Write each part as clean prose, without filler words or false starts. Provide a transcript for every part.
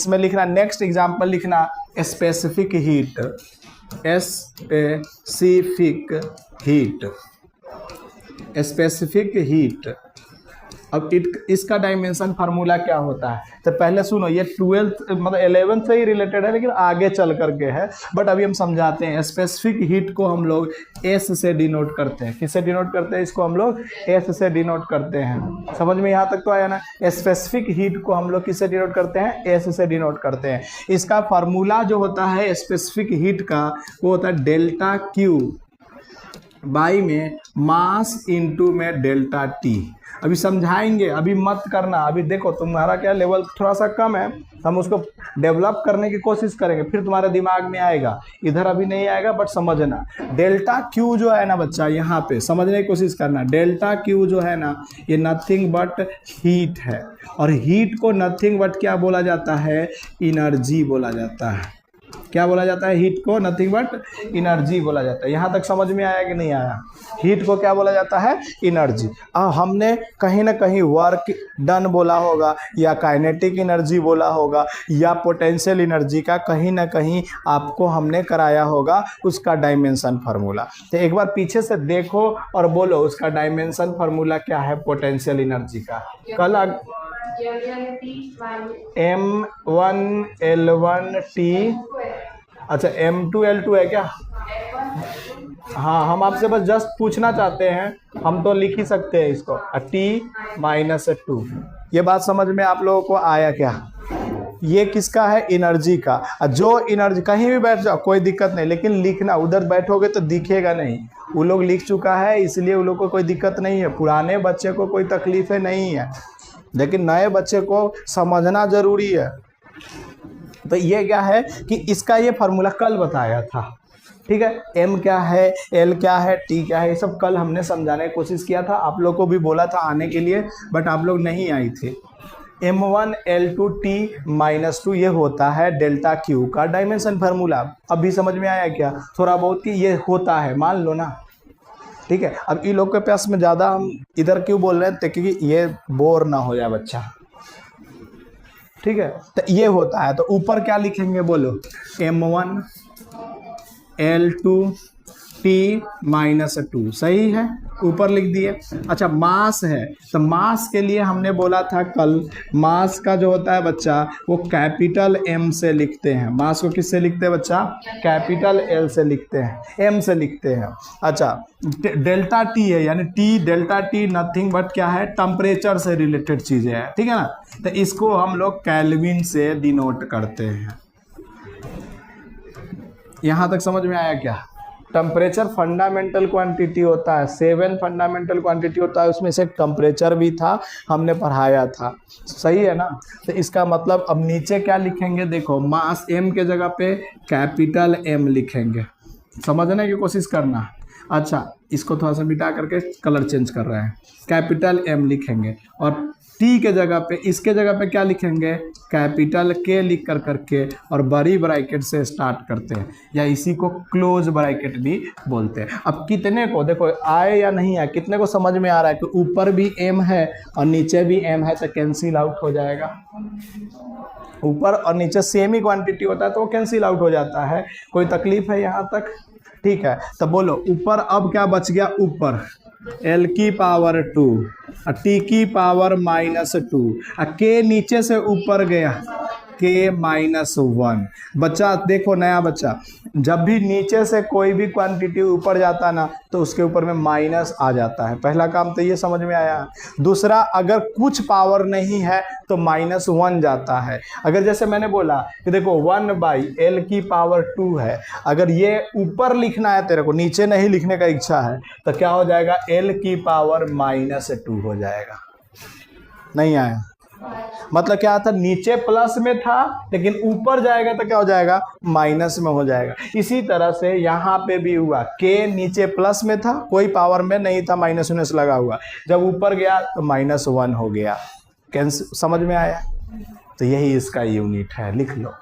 इसमें लिखना, next example लिखना specific heat, specific heat, specific heat. अब इसका डायमेंशन फार्मूला क्या होता है? तो पहले सुनो, ये 12th मतलब 11th से ही रिलेटेड है लेकिन आगे चल करके है, बट अभी हम समझाते हैं। स्पेसिफिक हीट को हम लोग एस से डिनोट करते हैं। किससे डिनोट करते हैं? इसको हम लोग एस से डिनोट करते हैं। समझ में यहाँ तक तो आया ना? स्पेसिफिक हीट को हम लोग किससे डिनोट करते हैं? एस से डिनोट करते हैं। इसका फार्मूला जो होता है स्पेसिफिक हीट का, वो होता है डेल्टा क्यू बाई में मास इंटू में डेल्टा टी। अभी समझाएंगे, अभी मत करना। अभी देखो तुम्हारा क्या लेवल थोड़ा सा कम है, हम उसको डेवलप करने की कोशिश करेंगे, फिर तुम्हारे दिमाग में आएगा। इधर अभी नहीं आएगा, बट समझना। डेल्टा क्यू जो है ना बच्चा, यहाँ पे समझने की कोशिश करना। डेल्टा क्यू जो है ना, ये नथिंग बट हीट है, और हीट को नथिंग बट क्या बोला जाता है? एनर्जी बोला जाता है। क्या बोला जाता है? हीट को नथिंग बट एनर्जी बोला जाता है। यहाँ तक समझ में आया कि नहीं आया? हीट को क्या बोला जाता है? एनर्जी। हमने कहीं ना कहीं वर्क डन बोला होगा, या काइनेटिक एनर्जी बोला होगा, या पोटेंशियल एनर्जी का कहीं ना कहीं आपको हमने कराया होगा उसका डायमेंशन फार्मूला। तो एक बार पीछे से देखो और बोलो उसका डायमेंशन फार्मूला क्या है पोटेंशियल एनर्जी का। कल M1L1T, अच्छा M2L2 है क्या? हाँ, हम आपसे बस जस्ट पूछना चाहते हैं, हम तो लिख ही सकते हैं इसको T-2। ये बात समझ में आप लोगों को आया क्या? ये किसका है? एनर्जी का। जो एनर्जी, कहीं भी बैठ जाओ कोई दिक्कत नहीं, लेकिन लिखना, उधर बैठोगे तो दिखेगा नहीं। वो लोग लिख चुका है इसलिए वो लोग को कोई दिक्कत नहीं है, पुराने बच्चे को कोई तकलीफें नहीं है, लेकिन नए बच्चे को समझना जरूरी है। तो ये क्या है कि इसका ये फार्मूला कल बताया था, ठीक है? एम क्या है, एल क्या है, टी क्या है, ये सब कल हमने समझाने की कोशिश किया था। आप लोग को भी बोला था आने के लिए, बट आप लोग नहीं आई थे। M1L2T-2 ये होता है डेल्टा क्यू का डायमेंशन फार्मूला। अभी समझ में आया क्या? थोड़ा बहुत कि ये होता है, मान लो ना, ठीक है? अब इन लोग के पास में ज़्यादा हम इधर क्यों बोल रहे हैं? क्योंकि ये बोर ना हो जाए बच्चा, ठीक है? तो ये होता है, तो ऊपर क्या लिखेंगे बोलो? M1L2T-2, सही है, ऊपर लिख दिए। अच्छा, मास है, तो मास के लिए हमने बोला था कल, मास का जो होता है बच्चा वो कैपिटल M से लिखते हैं। मास को किससे लिखते हैं बच्चा? कैपिटल L से लिखते हैं, M से लिखते हैं। अच्छा, डेल्टा टी है, यानी T, delta T nothing but क्या है? टेम्परेचर से रिलेटेड चीज़ें हैं, ठीक है ना? तो इसको हम लोग केल्विन से डिनोट करते हैं। यहाँ तक समझ में आया क्या? टेम्परेचर फंडामेंटल क्वांटिटी होता है, 7 फंडामेंटल क्वांटिटी होता है, उसमें से टेम्परेचर भी था, हमने पढ़ाया था, सही है ना? तो इसका मतलब अब नीचे क्या लिखेंगे? देखो, मास M के जगह पे कैपिटल M लिखेंगे, समझने की कोशिश करना। अच्छा, इसको थोड़ा सा मिटा करके कलर चेंज कर रहे हैं, कैपिटल M लिखेंगे, और टी के जगह पे, इसके जगह पे क्या लिखेंगे? कैपिटल K लिख कर करके, और बड़ी ब्रैकेट से स्टार्ट करते हैं, या इसी को क्लोज ब्रैकेट भी बोलते हैं। अब कितने को देखो आए या नहीं आए, कितने को समझ में आ रहा है कि ऊपर भी M है और नीचे भी M है, तो कैंसिल आउट हो जाएगा। ऊपर और नीचे सेम ही क्वांटिटी होता है तो वो कैंसिल आउट हो जाता है। कोई तकलीफ है यहाँ तक? ठीक है, तो बोलो ऊपर अब क्या बच गया? ऊपर L की पावर 2 और T की पावर -2, K नीचे से ऊपर गया, K-1 बच्चा। देखो नया बच्चा, जब भी नीचे से कोई भी क्वांटिटी ऊपर जाता ना, तो उसके ऊपर में माइनस आ जाता है। पहला काम तो ये समझ में आया। दूसरा, अगर कुछ पावर नहीं है तो -1 जाता है। अगर जैसे मैंने बोला कि देखो 1/L की पावर 2 है, अगर ये ऊपर लिखना है तेरे को, नीचे नहीं लिखने का इच्छा है, तो क्या हो जाएगा? L की पावर -2 हो जाएगा। नहीं आया? मतलब क्या था? नीचे प्लस में था, लेकिन ऊपर जाएगा तो क्या हो जाएगा? माइनस में हो जाएगा। इसी तरह से यहाँ पे भी हुआ, K नीचे प्लस में था, कोई पावर में नहीं था, माइनस लगा हुआ, जब ऊपर गया तो -1 हो गया। कैंसिल, समझ में आया? तो यही इसका यूनिट है, लिख लो।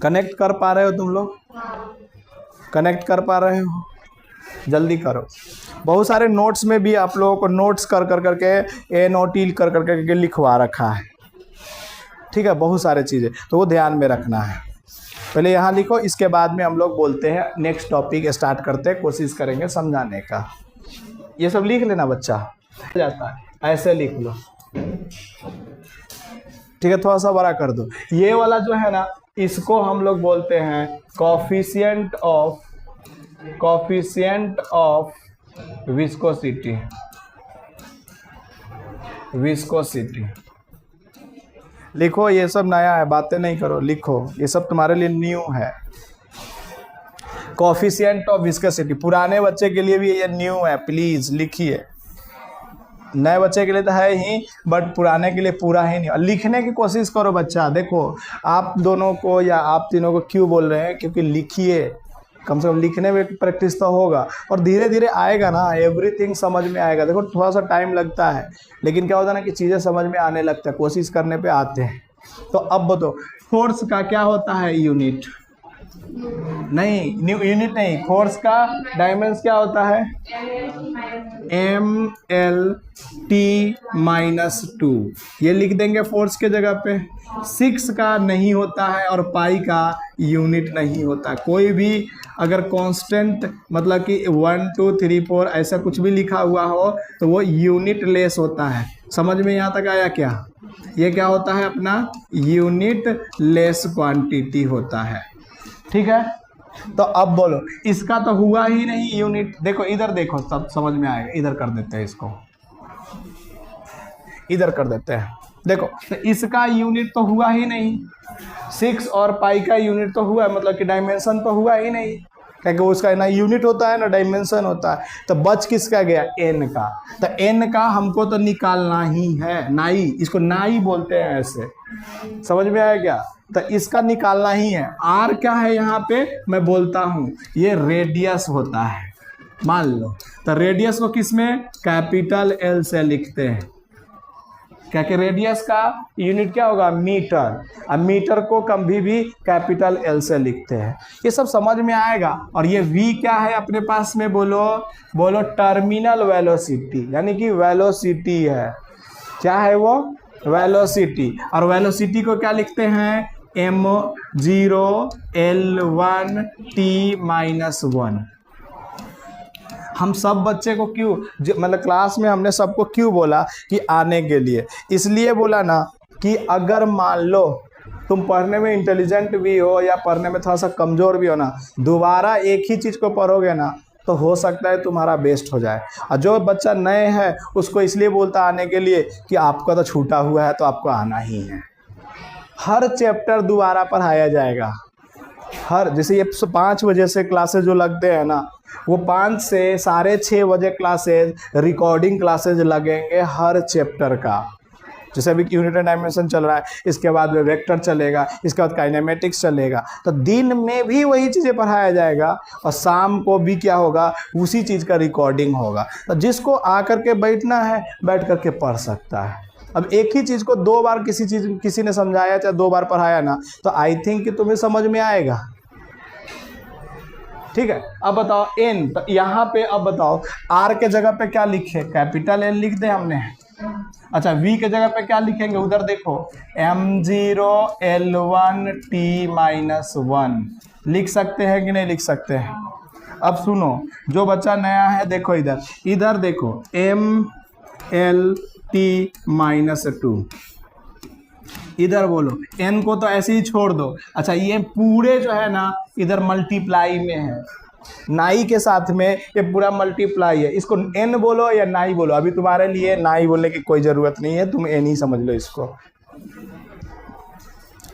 कनेक्ट कर पा रहे हो तुम लोग? कनेक्ट कर पा रहे हो? जल्दी करो। बहुत सारे नोट्स में भी आप लोगों को नोट्स कर करके नोट कर करके लिखवा रखा है, ठीक। ठीक है, बहुत सारे चीज़ें, तो वो ध्यान में रखना है। पहले यहाँ लिखो, इसके बाद में हम लोग बोलते हैं नेक्स्ट टॉपिक स्टार्ट करते हैं, कोशिश करेंगे समझाने का। ये सब लिख लेना बच्चा, जाता है ऐसे लिख लो, ठीक है, थोड़ा सा बड़ा कर दो। ये वाला जो है ना, इसको हम लोग बोलते हैं कोफिशिएंट ऑफ विस्कोसिटी। लिखो, ये सब नया है, बातें नहीं करो, लिखो, ये सब तुम्हारे लिए न्यू है। कोफिशिएंट ऑफ विस्कोसिटी पुराने बच्चे के लिए भी ये न्यू है, प्लीज लिखिए। नए बच्चे के लिए तो है ही, बट पुराने के लिए पूरा ही नहीं। और लिखने की कोशिश करो बच्चा। देखो, आप दोनों को या आप तीनों को क्यों बोल रहे हैं, क्योंकि लिखिए, कम से कम लिखने में प्रैक्टिस तो होगा और धीरे धीरे आएगा ना, एवरीथिंग समझ में आएगा। देखो थोड़ा सा टाइम लगता है, लेकिन क्या होता है ना कि चीज़ें समझ में आने लगता है, कोशिश करने पे आते हैं। तो अब बताओ, फोर्स का क्या होता है यूनिट? नहीं, यूनिट नहीं, फोर्स का डायमेंशन क्या होता है? ML/T-2। ये लिख देंगे फोर्स के जगह पे। 6 का नहीं होता है और पाई का यूनिट नहीं होता। कोई भी अगर कांस्टेंट मतलब कि 1 2 3 4 ऐसा कुछ भी लिखा हुआ हो तो वो यूनिट लेस होता है। समझ में यहाँ तक आया क्या? ये क्या होता है अपना? यूनिट लेस क्वांटिटी होता है। ठीक है, तो अब बोलो, इसका तो हुआ ही नहीं यूनिट। देखो इधर देखो, सब समझ में आएगा। इधर कर देते हैं इसको, इधर कर देते हैं। देखो तो इसका यूनिट तो हुआ ही नहीं, 6 और पाई का यूनिट तो हुआ, मतलब कि डायमेंशन तो हुआ ही नहीं, क्योंकि उसका ना यूनिट होता है ना डायमेंशन होता है। तो बच किसका गया? एन का। तो एन का हमको तो निकालना ही है, नाई, इसको नाई बोलते हैं ऐसे। समझ में आया क्या? तो इसका निकालना ही है। आर क्या है यहाँ पे मैं बोलता हूँ, ये रेडियस होता है, मान लो। तो रेडियस को किस में? कैपिटल एल से लिखते हैं, क्या कि रेडियस का यूनिट क्या होगा? मीटर। अब मीटर को कभी भी कैपिटल एल से लिखते हैं। ये सब समझ में आएगा। और ये v क्या है अपने पास में? बोलो टर्मिनल वेलोसिटी, यानी कि वेलोसिटी है। क्या है वो? वेलोसिटी। और वेलोसिटी को क्या लिखते हैं? m0L1T-1। हम सब बच्चे को क्यों, मतलब क्लास में हमने सबको क्यों बोला कि आने के लिए? इसलिए बोला ना कि अगर मान लो तुम पढ़ने में इंटेलिजेंट भी हो या पढ़ने में थोड़ा सा कमज़ोर भी हो ना, दोबारा एक ही चीज़ को पढ़ोगे ना तो हो सकता है तुम्हारा बेस्ट हो जाए। और जो बच्चा नए है उसको इसलिए बोलता आने के लिए कि आपका तो छूटा हुआ है तो आपको आना ही है। हर चैप्टर दोबारा पढ़ाया जाएगा। हर, जैसे ये 5 बजे से क्लासेज जो लगते हैं ना, वो 5 से 6:30 बजे क्लासेज, रिकॉर्डिंग क्लासेज लगेंगे हर चैप्टर का। जैसे अभी यूनिट एंड डायमेंशन चल रहा है, इसके बाद में वेक्टर चलेगा, इसके बाद काइनेमेटिक्स चलेगा। तो दिन में भी वही चीज़ें पढ़ाया जाएगा और शाम को भी क्या होगा? उसी चीज़ का रिकॉर्डिंग होगा। तो जिसको आकर के बैठना है बैठ करके पढ़ सकता है। अब एक ही चीज़ को 2 बार किसी ने समझाया, चाहे 2 बार पढ़ाया ना, तो आई थिंक कि तुम्हें समझ में आएगा। ठीक है, अब बताओ एन, तो यहाँ पे अब बताओ आर के जगह पे क्या लिखे? कैपिटल एन लिख दे हमने। अच्छा, वी के जगह पे क्या लिखेंगे? उधर देखो, M0L1T-1 लिख सकते हैं कि नहीं लिख सकते हैं? अब सुनो, जो बच्चा नया है देखो इधर देखो, ML/T-2। इधर बोलो, n को तो ऐसे ही छोड़ दो। अच्छा, ये पूरे जो है ना इधर मल्टीप्लाई में है, नाई के साथ में ये पूरा मल्टीप्लाई है। इसको n बोलो या नाई बोलो, अभी तुम्हारे लिए नाई बोलने की कोई ज़रूरत नहीं है, तुम n ही समझ लो इसको।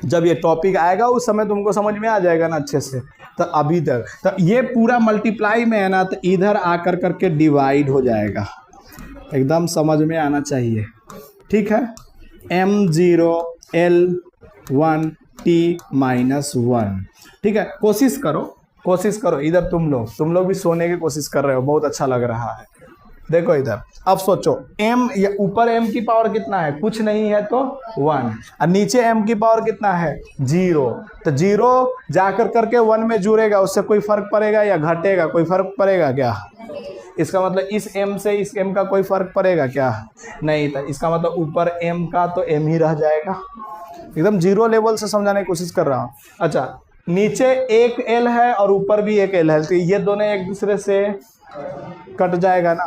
जब ये टॉपिक आएगा उस समय तुमको समझ में आ जाएगा ना अच्छे से। तो अभी तक तो ये पूरा मल्टीप्लाई में है ना, तो इधर आकर करके डिवाइड हो जाएगा। एकदम समझ में आना चाहिए। ठीक है, M0L1T-1। ठीक है, कोशिश करो इधर तुम लोग भी सोने की कोशिश कर रहे हो, बहुत अच्छा लग रहा है। देखो इधर, अब सोचो m, ये ऊपर m की पावर कितना है, कुछ नहीं है तो 1, और नीचे m की पावर कितना है 0, तो 0 जाकर करके 1 में जुड़ेगा, उससे कोई फर्क पड़ेगा या घटेगा, कोई फर्क पड़ेगा क्या? इसका मतलब इस m से इस m का कोई फर्क पड़ेगा क्या? नहीं था। इसका मतलब ऊपर m का तो m ही रह जाएगा। एकदम जीरो लेवल से समझाने की कोशिश कर रहा हूँ। अच्छा, नीचे एक l है और ऊपर भी एक l है, तो ये दोनों एक दूसरे से कट जाएगा ना,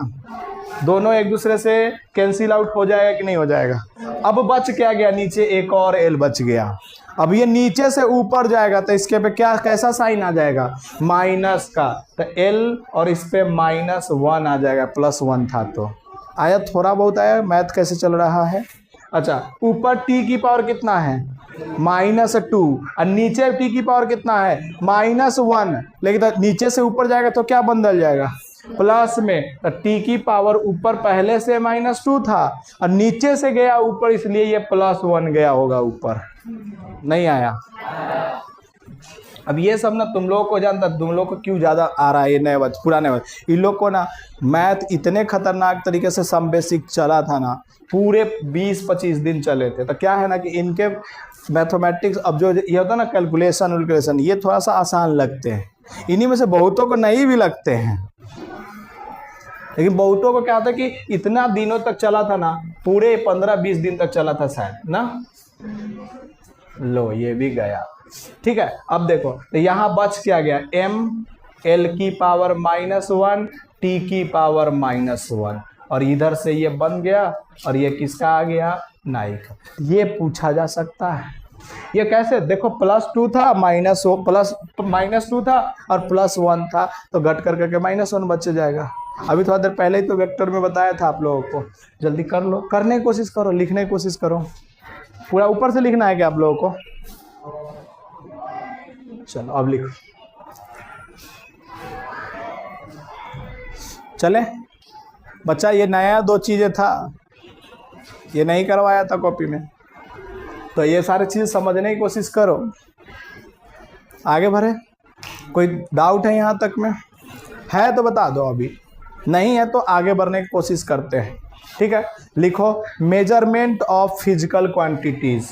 दोनों एक दूसरे से कैंसिल आउट हो जाएगा कि नहीं हो जाएगा? अब बच क्या गया, नीचे एक और l बच गया। अब ये नीचे से ऊपर जाएगा तो इसके पे क्या, कैसा साइन आ जाएगा, माइनस का, तो l और इस पे -1 आ जाएगा, +1 था तो आया, थोड़ा बहुत आया। मैथ कैसे चल रहा है? अच्छा, ऊपर t की पावर कितना है -2 और नीचे t की पावर कितना है -1, लेकिन तो नीचे से ऊपर जाएगा तो क्या बदल जाएगा, प्लस में। तो t की पावर ऊपर पहले से -2 था और नीचे से गया ऊपर, इसलिए ये +1 गया होगा ऊपर। नहीं आया? अब ये सब ना तुम लोगों को जानता, तुम लोग को क्यों ज़्यादा आ रहा है ये नए बात, पुराने बात। इन लोग को ना मैथ इतने खतरनाक तरीके से सम बेसिक चला था ना, पूरे 20-25 दिन चले थे। तो क्या है ना कि इनके मैथमेटिक्स, अब जो ये होता है ना कैलकुलेशन, ये थोड़ा सा आसान लगते हैं, इन्हीं में से बहुतों को नहीं भी लगते हैं, लेकिन बहुतों को क्या होता है कि इतना दिनों तक चला था ना, पूरे 15-20 दिन तक चला था शायद ना। लो ये भी गया, ठीक है। अब देखो तो यहाँ बच क्या गया, m l की पावर -1 t की पावर -1, और इधर से ये बन गया और ये किसका आ गया, नाइक। ये पूछा जा सकता है। ये कैसे, देखो +2 था, -2 था और +1 था, तो घट कर करके -1 बच जाएगा। अभी थोड़ा देर पहले ही तो वेक्टर में बताया था आप लोगों को। जल्दी कर लो, करने की कोशिश करो, लिखने की कोशिश करो। पूरा ऊपर से लिखना है क्या आप लोगों को? चलो अब लिखो, चले बच्चा। ये नया 2 चीजें था, ये नहीं करवाया था कॉपी में, तो ये सारी चीजें समझने की कोशिश करो, आगे बढ़े। कोई डाउट है यहाँ तक में? है तो बता दो, अभी नहीं है तो आगे बढ़ने की कोशिश करते हैं, ठीक है। लिखो मेजरमेंट ऑफ फिजिकल क्वांटिटीज,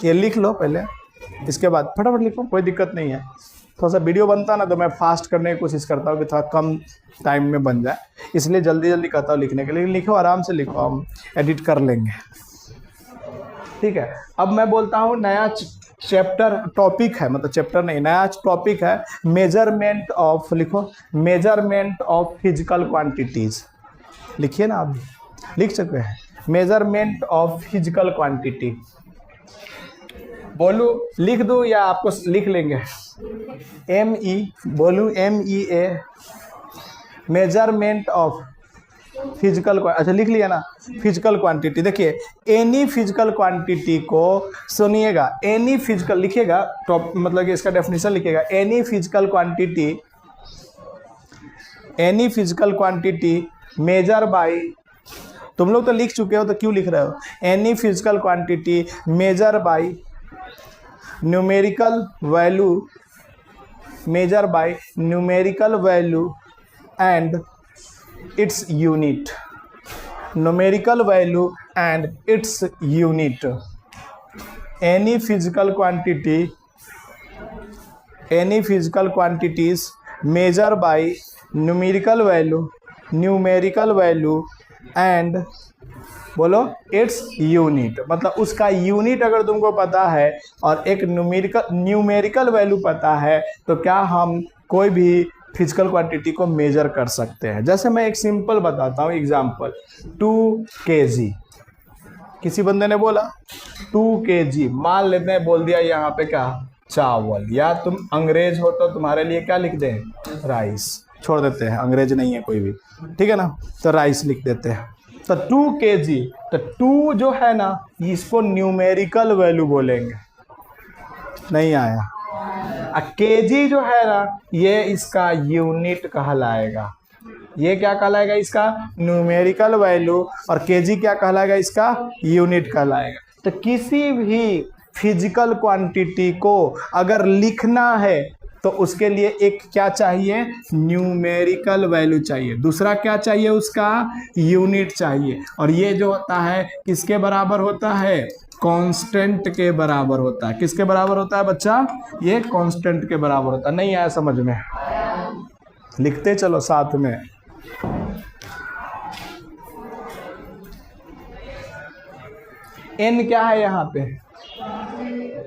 ये लिख लो पहले, इसके बाद फटाफट लिखो, कोई दिक्कत नहीं है। थोड़ा सा वीडियो बनता ना तो मैं फास्ट करने की कोशिश करता हूँ कि थोड़ा कम टाइम में बन जाए, इसलिए जल्दी जल्दी कहता हूँ लिखने के लिए। लिखो, आराम से लिखो, हम एडिट कर लेंगे, ठीक है। अब मैं बोलता हूँ नया चैप्टर, टॉपिक है, मतलब चैप्टर नहीं, नया टॉपिक है मेजरमेंट ऑफ, लिखो मेजरमेंट ऑफ फिजिकल क्वांटिटीज। लिखिए ना, आप लिख सकते हैं, मेजरमेंट ऑफ फिजिकल क्वांटिटी। बोलू लिख दूं या आपको लिख लेंगे? ME बोलू, MEA, मेजरमेंट ऑफ फिजिकल, अच्छा लिख लिया ना, फिजिकल क्वांटिटी। देखिए एनी फिजिकल क्वांटिटी को, सुनिएगा, एनी फिजिकल लिखिएगा, टॉप मतलब कि इसका डेफिनेशन लिखिएगा, any physical quantity, any physical quantity measure by, तुम लोग तो लिख चुके हो तो क्यों लिख रहे हो, any physical quantity measure by numerical value, measure by numerical value and its unit, numerical value and its unit, any physical quantity, any physical quantities measure by numerical value and बोलो इट्स यूनिट, मतलब उसका unit अगर तुमको पता है और एक numerical value पता है तो क्या हम कोई भी फिजिकल क्वांटिटी को मेजर कर सकते हैं। जैसे मैं एक सिंपल बताता हूँ एग्जांपल, 2 kg, किसी बंदे ने बोला 2 kg, मान लेते हैं बोल दिया यहाँ पे क्या, चावल, या तुम अंग्रेज हो तो तुम्हारे लिए क्या लिख दें, राइस, छोड़ देते हैं, अंग्रेज नहीं है कोई भी, ठीक है ना, तो राइस लिख देते हैं। तो 2 kg, तो 2 जो है ना इसको न्यूमेरिकल वैल्यू बोलेंगे, नहीं आया। केजी जो है ना ये इसका यूनिट कहलाएगा, ये क्या कहलाएगा, इसका न्यूमेरिकल वैल्यू, और केजी क्या कहलाएगा, इसका यूनिट कहलाएगा। तो किसी भी फिजिकल क्वांटिटी को अगर लिखना है तो उसके लिए एक क्या चाहिए, न्यूमेरिकल वैल्यू चाहिए, दूसरा क्या चाहिए उसका, यूनिट चाहिए, और ये जो होता है किसके बराबर होता है, कांस्टेंट के बराबर होता है। किसके बराबर होता है बच्चा, ये कांस्टेंट के बराबर होता है। नहीं आया समझ में, लिखते चलो साथ में। n क्या है यहाँ पे,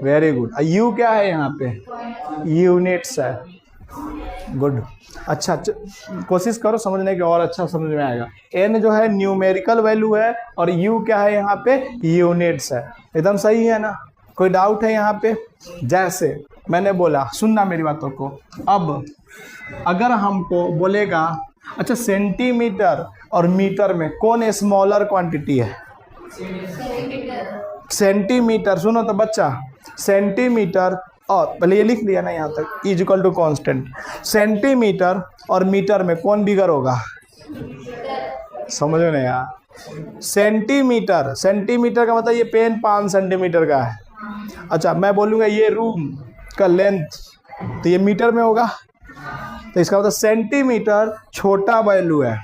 वेरी गुड। u क्या है यहाँ पे, यूनिट्स है, गुड। अच्छा कोशिश करो समझने की, और अच्छा समझ में आएगा। n जो है न्यूमेरिकल वैल्यू है और u क्या है यहाँ पे, यूनिट्स है। एकदम सही है ना, कोई डाउट है यहाँ पे। जैसे मैंने बोला, सुनना मेरी बातों को, अब अगर हमको बोलेगा अच्छा सेंटीमीटर और मीटर में कौन स्मॉलर क्वांटिटी है, सेंटीमीटर। सुनो तो बच्चा, सेंटीमीटर और पहले ये लिख लिया ना यहाँ तक, is equal to constant. Centimetre और मीटर में कौन बिगर होगा, समझो ना यार। सेंटीमीटर, सेंटीमीटर का मतलब ये पेन 5 सेंटीमीटर का है। अच्छा मैं बोलूँगा ये रूम का लेंथ, तो ये मीटर में होगा, तो इसका मतलब सेंटीमीटर छोटा वैल्यू है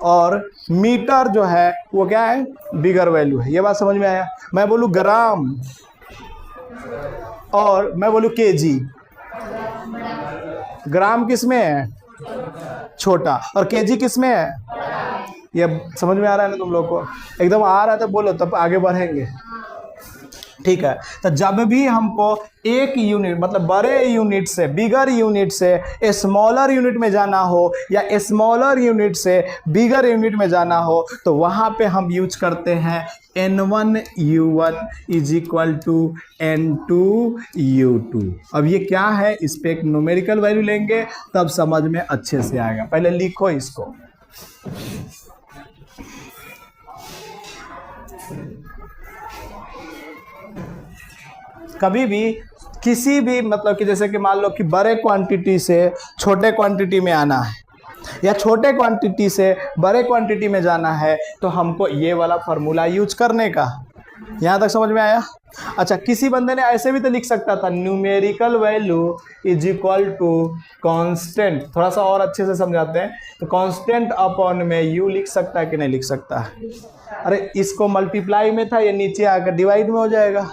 और मीटर जो है वो क्या है, बिगर वैल्यू है। ये बात समझ में आया। मैं बोलूँ ग्राम और मैं बोलूँ केजी, ग्राम किस में है, छोटा, और केजी किस में है, ये समझ में आ रहा है ना तुम लोग को, एकदम आ रहा है तो बोलो तब आगे बढ़ेंगे, ठीक है। तो जब भी हमको एक यूनिट मतलब बड़े यूनिट से बिगर यूनिट से स्मॉलर यूनिट में जाना हो या स्मॉलर यूनिट से बिगर यूनिट में जाना हो, तो वहाँ पे हम यूज करते हैं N1U1 is equal to N2U2। अब ये क्या है, इस पे एक न्यूमेरिकल वैल्यू लेंगे तब समझ में अच्छे से आएगा। पहले लिखो इसको, कभी भी किसी भी मतलब कि जैसे कि मान लो कि बड़े क्वांटिटी से छोटे क्वांटिटी में आना है या छोटे क्वांटिटी से बड़े क्वांटिटी में जाना है, तो हमको ये वाला फार्मूला यूज करने का। यहाँ तक समझ में आया। अच्छा किसी बंदे ने ऐसे भी तो लिख सकता था, numerical value is equal to constant. थोड़ा सा और अच्छे से समझाते हैं, तो कांस्टेंट अपॉन में यू लिख सकता है कि नहीं लिख सकता है। अरे इसको मल्टीप्लाई में था, ये नीचे आकर डिवाइड में हो जाएगा।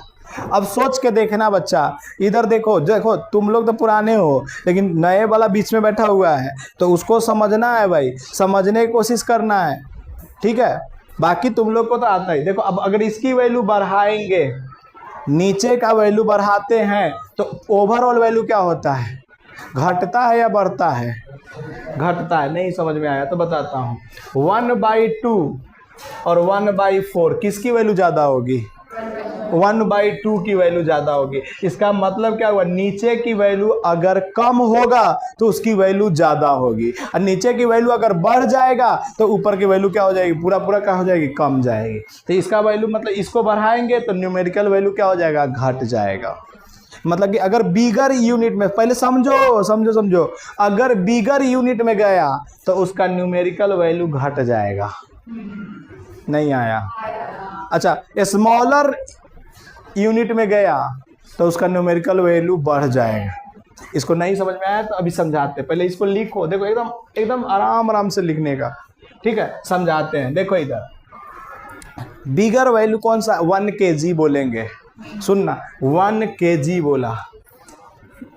अब सोच के देखना बच्चा, इधर देखो, देखो तुम लोग तो पुराने हो लेकिन नए वाला बीच में बैठा हुआ है, तो उसको समझना है भाई, समझने की कोशिश करना है, ठीक है। बाकी तुम लोग को तो आता ही। देखो अब अगर इसकी वैल्यू बढ़ाएंगे, नीचे का वैल्यू बढ़ाते हैं, तो ओवरऑल वैल्यू क्या होता है, घटता है या बढ़ता है, घटता है। नहीं समझ में आया तो बताता हूँ, 1/2 और 1/4 किसकी वैल्यू ज़्यादा होगी, 1/2 की वैल्यू ज़्यादा होगी। इसका मतलब क्या हुआ, नीचे की वैल्यू अगर कम होगा तो उसकी वैल्यू ज़्यादा होगी, और नीचे की वैल्यू अगर बढ़ जाएगा तो ऊपर की वैल्यू क्या हो जाएगी, पूरा पूरा क्या हो जाएगी, कम जाएगी। तो इसका वैल्यू मतलब इसको बढ़ाएंगे तो न्यूमेरिकल वैल्यू क्या हो जाएगा, घट जाएगा। मतलब कि अगर बिगर यूनिट में, पहले समझो समझो समझो, अगर बिगर यूनिट में गया तो उसका न्यूमेरिकल वैल्यू घट जाएगा। नहीं आया। अच्छा स्मॉलर यूनिट में गया तो उसका न्यूमेरिकल वैल्यू बढ़ जाएगा। इसको नहीं समझ में आया तो अभी समझाते हैं। पहले इसको लिखो, देखो एकदम एकदम आराम से लिखने का, ठीक है। समझाते हैं, देखो इधर बिगर वैल्यू कौन सा, 1 kg बोलेंगे। सुनना, 1 kg बोला,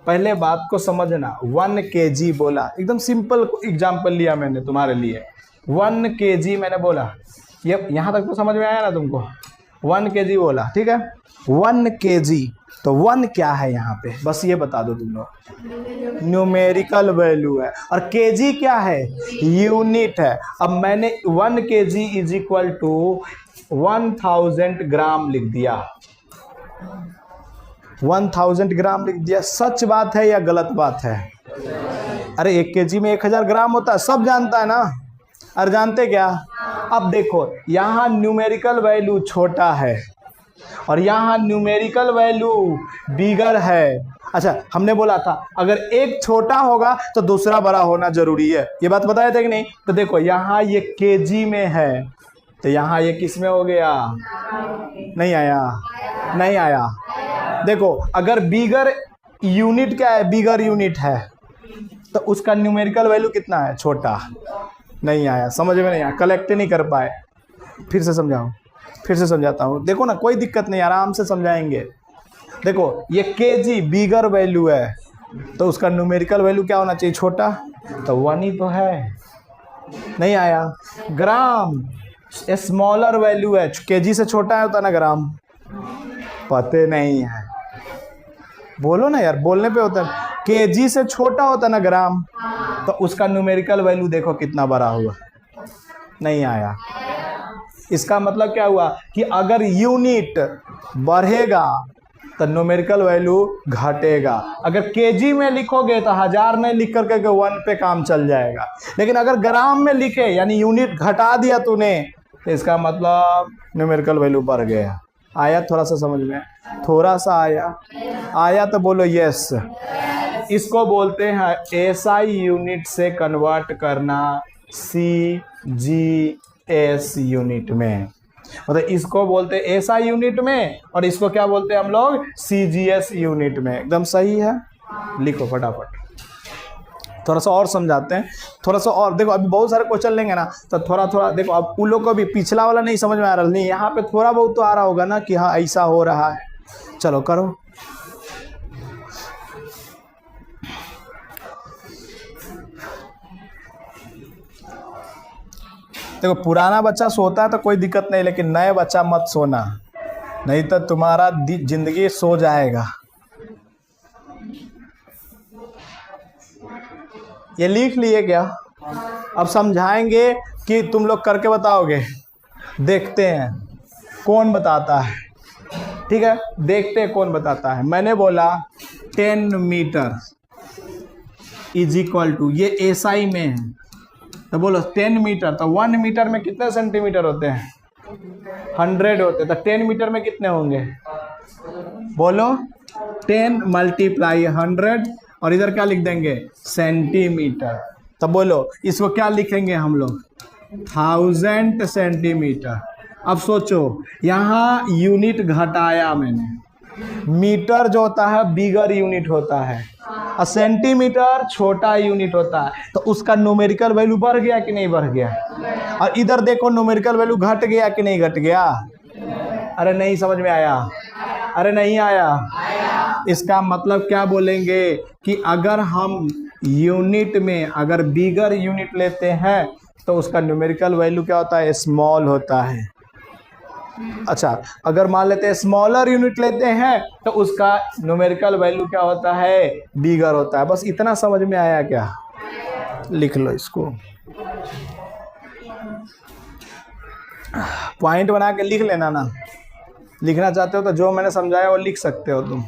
पहले बात को समझना। 1 kg बोला, एकदम सिंपल एग्जाम्पल लिया मैंने तुम्हारे लिए। 1 kg मैंने बोला, ये यहाँ तक तो समझ में आया ना तुमको। 1 kg बोला, ठीक है। 1 kg, तो 1 क्या है यहाँ पे, बस ये बता दो तुम लोग, न्यूमेरिकल वैल्यू है, और kg क्या है, यूनिट है। अब मैंने 1 kg इज इक्वल टू 1000 ग्राम लिख दिया, 1000 ग्राम लिख दिया। सच बात है या गलत बात है? अरे 1 kg में 1000 ग्राम होता है, सब जानता है ना। अरे जानते क्या? अब देखो यहाँ न्यूमेरिकल वैल्यू छोटा है और यहाँ न्यूमेरिकल वैल्यू बिगर है। अच्छा हमने बोला था अगर एक छोटा होगा तो दूसरा बड़ा होना जरूरी है, ये बात बताया था कि नहीं? तो देखो यहाँ ये केजी में है, तो यहाँ ये किस में हो गया, नहीं आया, नहीं आया। देखो अगर बिगर यूनिट क्या है, बिगर यूनिट है, तो उसका न्यूमेरिकल वैल्यू कितना है, छोटा। नहीं आया, समझ में नहीं आया, कलेक्ट नहीं कर पाए, फिर से समझाऊं, फिर से समझाता हूँ। देखो ना, कोई दिक्कत नहीं, आराम से समझाएंगे। देखो ये केजी बिगर वैल्यू है, तो उसका न्यूमेरिकल वैल्यू क्या होना चाहिए, छोटा, तो 1 ही तो है। नहीं आया। ग्राम स्मॉलर वैल्यू है, केजी से छोटा है होता ना ग्राम, पते नहीं है, बोलो ना यार, बोलने पे होता है। केजी से छोटा होता ना ग्राम, तो उसका न्यूमेरिकल वैल्यू देखो कितना बड़ा हुआ। नहीं आया। इसका मतलब क्या हुआ कि अगर यूनिट बढ़ेगा तो न्यूमेरिकल वैल्यू घटेगा। अगर केजी में लिखोगे तो 1000 नहीं लिख करके 1 पे काम चल जाएगा, लेकिन अगर ग्राम में लिखे यानी यूनिट घटा दिया तूने, तो इसका मतलब न्यूमेरिकल वैल्यू बढ़ गया। आया थोड़ा सा समझ में, थोड़ा सा आया तो बोलो यस। इसको बोलते हैं एसआई यूनिट से कन्वर्ट करना सीजीएस यूनिट में, मतलब इसको बोलते हैं एसआई यूनिट में, और इसको क्या बोलते हैं हम लोग, सीजीएस यूनिट में। एकदम सही है, लिखो फटाफट। थोड़ा सा और समझाते हैं, थोड़ा सा और देखो, अभी बहुत सारे क्वेश्चन लेंगे ना, तो थोड़ा थोड़ा देखो। अब उन लोग को भी पिछला वाला नहीं समझ में आ रहा, नहीं यहाँ पे थोड़ा बहुत तो आ रहा होगा ना कि हाँ ऐसा हो रहा है। चलो करो। देखो पुराना बच्चा सोता है तो कोई दिक्कत नहीं, लेकिन नए बच्चा मत सोना, नहीं तो तुम्हारा जिंदगी सो जाएगा। ये लिख लिए क्या? अब समझाएंगे कि तुम लोग करके बताओगे। देखते हैं कौन बताता है, ठीक है, देखते हैं कौन बताता है। मैंने बोला 10 मीटर इज इक्वल टू, ये एसआई में है, तो बोलो 10 मीटर, तो 1 मीटर में कितने सेंटीमीटर होते हैं, 100 होते हैं, तो 10 मीटर में कितने होंगे, बोलो 10 × 100, और इधर क्या लिख देंगे, सेंटीमीटर। तो बोलो इसको क्या लिखेंगे हम लोग, 1000 सेंटीमीटर। अब सोचो, यहाँ यूनिट घटाया मैंने, मीटर जो होता है बिगर यूनिट होता है, और सेंटीमीटर छोटा यूनिट होता है, तो उसका न्यूमेरिकल वैल्यू बढ़ गया कि नहीं बढ़ गया। और इधर देखो न्यूमेरिकल वैल्यू घट गया कि नहीं घट गया। अरे नहीं समझ में आया, अरे नहीं आया। इसका मतलब क्या बोलेंगे कि अगर हम यूनिट में अगर बिगर यूनिट लेते हैं तो उसका न्यूमेरिकल वैल्यू क्या होता है, स्मॉल होता है। अच्छा, अगर मान लेते हैं स्मॉलर यूनिट लेते हैं तो उसका न्यूमेरिकल वैल्यू क्या होता है, बिगर होता है। बस इतना समझ में आया क्या? लिख लो इसको, पॉइंट बना के लिख लेना ना। लिखना चाहते हो तो जो मैंने समझाया वो लिख सकते हो तुम,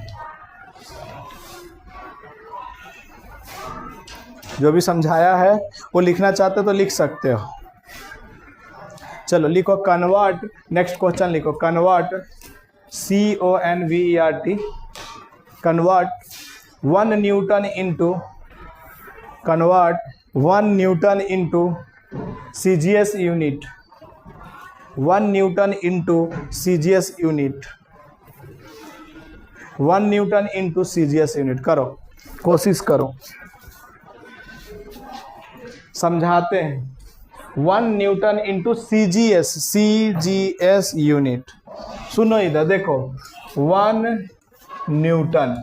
जो भी समझाया है वो लिखना चाहते हो तो लिख सकते हो। चलो लिखो कन्वर्ट, नेक्स्ट क्वेश्चन लिखो convert, CONVERT, convert 1 Newton into CGS unit, 1 Newton into CGS unit, 1 Newton into CGS unit. करो, कोशिश करो, समझाते हैं। 1 न्यूटन इंटू CGS यूनिट। सुनो इधर देखो, 1 न्यूटन,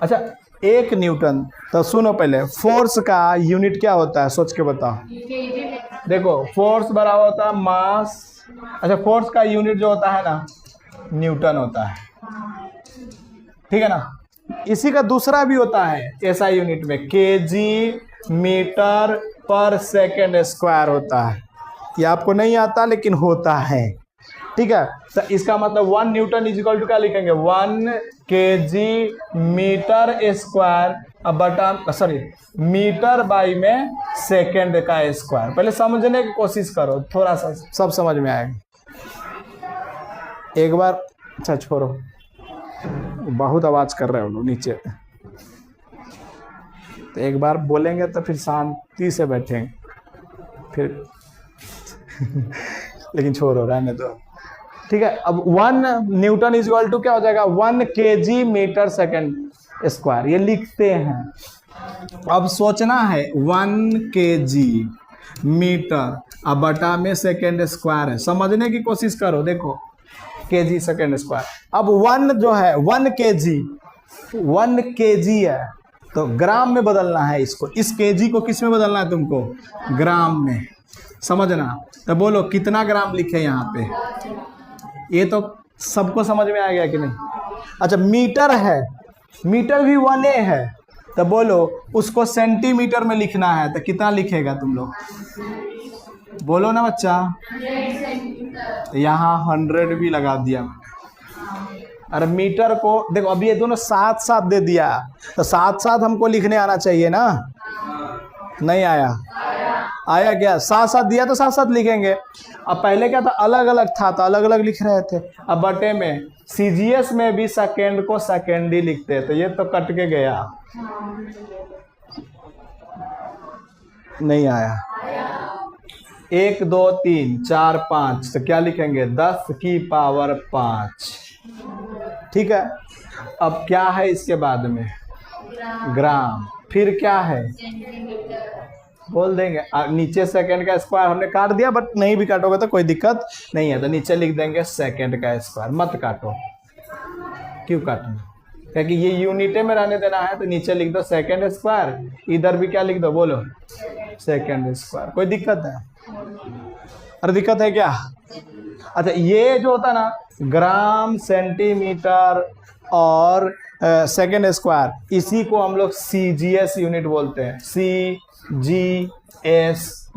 अच्छा 1 न्यूटन, तो सुनो पहले, फोर्स का यूनिट क्या होता है, सोच के बताओ। देखो फोर्स बराबर होता है मास, अच्छा फोर्स का यूनिट जो होता है ना, न्यूटन होता है, ठीक है ना। इसी का दूसरा भी होता है ऐसा यूनिट में, केजी मीटर पर सेकेंड स्क्वायर होता है। ये आपको नहीं आता लेकिन होता है, ठीक है। तो इसका मतलब 1 न्यूटन इज इक्वल टू क्या लिखेंगे, 1 केजी मीटर स्क्वायर, अब बटा सॉरी मीटर बाई में सेकेंड का स्क्वायर। पहले समझने की कोशिश करो, थोड़ा सा सब समझ में आएगा एक बार। अच्छा छोड़ो, बहुत आवाज कर रहे हो लोग नीचे, तो एक बार बोलेंगे तो फिर शांति से बैठेंगे फिर लेकिन छोड़ो, रहने दो। ठीक है। अब 1 न्यूटन इज इक्वल टू क्या हो जाएगा, 1 kg मीटर सेकेंड स्क्वायर, ये लिखते हैं। अब सोचना है 1 kg मीटर अब बटा में सेकेंड स्क्वायर है, समझने की कोशिश करो। देखो kg सेकेंड स्क्वायर, अब 1 जो है 1 kg है तो ग्राम में बदलना है इसको, इस kg को किस में बदलना है तुमको, ग्राम में, समझना। तो बोलो कितना ग्राम लिखे यहाँ पे, ये तो सबको समझ में आ गया कि नहीं। अच्छा मीटर है, मीटर भी 1A है, तो बोलो उसको सेंटीमीटर में लिखना है तो कितना लिखेगा तुम लोग, बोलो ना बच्चा। यहाँ 100 भी लगा दिया मैंने। अरे मीटर को देखो, अभी ये दोनों साथ साथ दे दिया तो साथ साथ हमको लिखने आना चाहिए ना, नहीं आया, आया क्या, साथ साथ दिया तो साथ साथ लिखेंगे। अब पहले क्या था, अलग अलग था तो अलग अलग लिख रहे थे। अब बटे में सीजीएस में भी सेकेंड को सेकेंड ही लिखते, तो ये तो कट के गया, नहीं आया। 1 2 3 4 5 तो क्या लिखेंगे, 10 की पावर 5, ठीक है। अब क्या है इसके बाद में, ग्राम, फिर क्या है बोल देंगे, नीचे सेकंड का स्क्वायर हमने काट दिया, बट नहीं भी काटोगे तो कोई दिक्कत नहीं है, तो नीचे लिख देंगे सेकंड का स्क्वायर, मत काटो, क्यों काटना, क्योंकि ये यूनिटे में रहने देना है, तो नीचे लिख दो सेकंड स्क्वायर, इधर भी क्या लिख दो, बोलो सेकंड स्क्वायर, कोई दिक्कत है, अरे दिक्कत है क्या। अच्छा ये जो होता है ना ग्राम सेंटीमीटर और सेकंड स्क्वायर, इसी को हम लोग सीजीएस यूनिट बोलते हैं, सीजीएस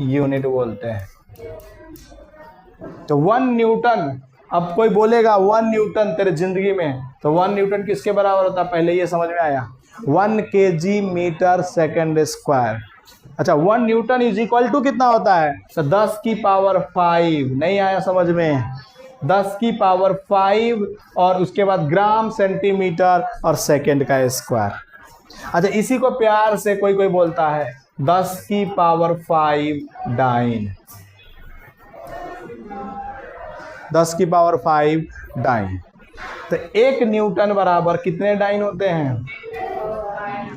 यूनिट बोलते हैं। तो 1 न्यूटन, अब कोई बोलेगा 1 न्यूटन तेरे जिंदगी में, तो 1 न्यूटन किसके बराबर होता है, पहले ये समझ में आया, 1 kg मीटर सेकंड स्क्वायर। अच्छा 1 न्यूटन इज इक्वल टू कितना होता है, तो 10 की पावर 5, नहीं आया समझ में, 10 की पावर 5 और उसके बाद ग्राम सेंटीमीटर और सेकंड का स्क्वायर। अच्छा इसी को प्यार से कोई कोई बोलता है 10 की पावर 5 डाइन, 10 की पावर 5 डाइन। तो 1 न्यूटन बराबर कितने डाइन होते हैं।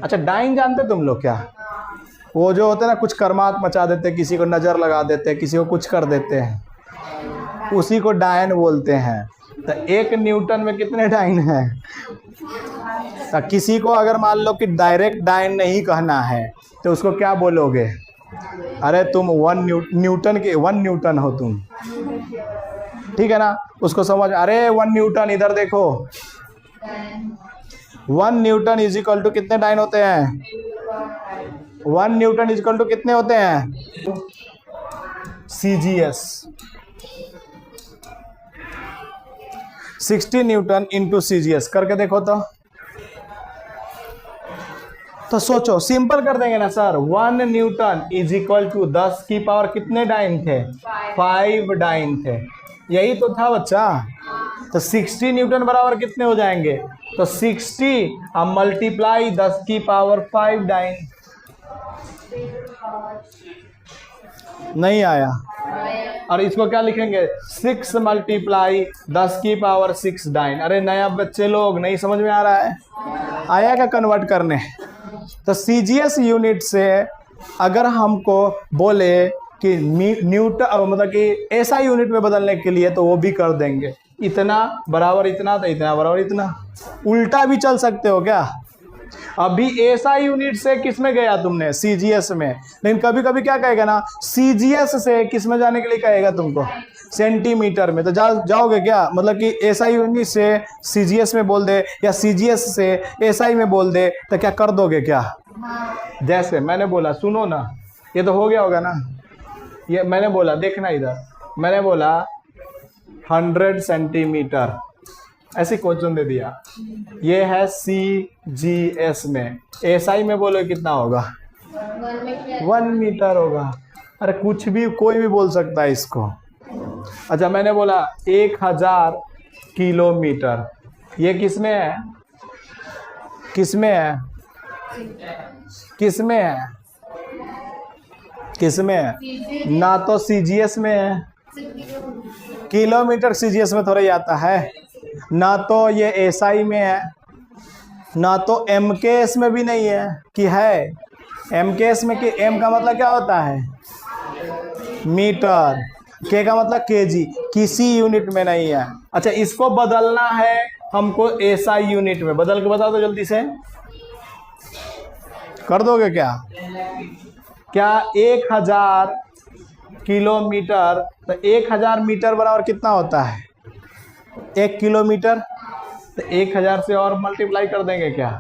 अच्छा डाइन जानते तुम लोग क्या, वो जो होते हैं ना कुछ कर्मात मचा देते हैं, किसी को नज़र लगा देते हैं, किसी को कुछ कर देते हैं, उसी को डायन बोलते हैं। तो 1 न्यूटन में कितने डाइन हैं। तो किसी को अगर मान लो कि डायरेक्ट डायन नहीं कहना है तो उसको क्या बोलोगे, अरे तुम 1 न्यूटन के 1 न्यूटन हो तुम, ठीक है ना, उसको समझ, अरे 1 न्यूटन इधर देखो, 1 न्यूटन इज इक्वल टू कितने डायन होते हैं, 1 न्यूटन इज इक्वल टू कितने होते हैं, सीजीएस 60 न्यूटन इंटू सीजीएस करके देखो तो सोचो, सिंपल कर देंगे ना sir, 1 newton is equal to 10 की पावर कितने डाइन थे, 5 डाइन थे, यही तो था बच्चा। तो 60 न्यूटन बराबर कितने हो जाएंगे, तो 60 अब मल्टीप्लाई 10 की पावर 5 डाइन, नहीं आया। और इसको क्या लिखेंगे, 6 मल्टीप्लाई 10 की पावर 6 डाइन। अरे नया बच्चे लोग नहीं समझ में आ रहा है, आया क्या कन्वर्ट करने। तो सीजीएस यूनिट से अगर हमको बोले कि न्यूटन मतलब कि ऐसा यूनिट में बदलने के लिए, तो वो भी कर देंगे, इतना बराबर इतना तो इतना बराबर इतना, उल्टा भी चल सकते हो क्या। अभी ऐसा यूनिट से किस में गया तुमने, सीजीएस में, लेकिन कभी कभी क्या कहेगा ना, सीजीएस से किस में जाने के लिए कहेगा तुमको, सेंटीमीटर में, तो जाओगे क्या, मतलब कि ऐसा यूनिट से सीजीएस में बोल दे या सीजीएस से एसआई में बोल दे, तो क्या कर दोगे क्या। जैसे मैंने बोला, सुनो ना, ये तो हो गया होगा ना, ये मैंने बोला, देखना इधर, मैंने बोला 100 सेंटीमीटर, ऐसे क्वेश्चन दे दिया, ये है सीजीएस में, एसआई में बोलो कितना होगा, 1 मीटर होगा। अरे कुछ भी कोई भी बोल सकता है इसको। अच्छा मैंने बोला 1000 किलोमीटर, ये किसमें है, किसमें है, किसमें है, किसमें है, ना तो सीजीएस में है, किलोमीटर सीजीएस में थोड़ा ही आता है, ना तो ये एसआई में है, ना तो एमकेएस में भी नहीं है कि है एमकेएस में, कि एम का मतलब क्या होता है मीटर, के का मतलब केजी, किसी यूनिट में नहीं है। अच्छा, इसको बदलना है हमको एसआई यूनिट में, बदल के बता दो जल्दी से, कर दोगे क्या? क्या 1000 किलोमीटर, तो 1000 मीटर बराबर कितना होता है 1 किलोमीटर, तो 1000 से और मल्टीप्लाई कर देंगे क्या,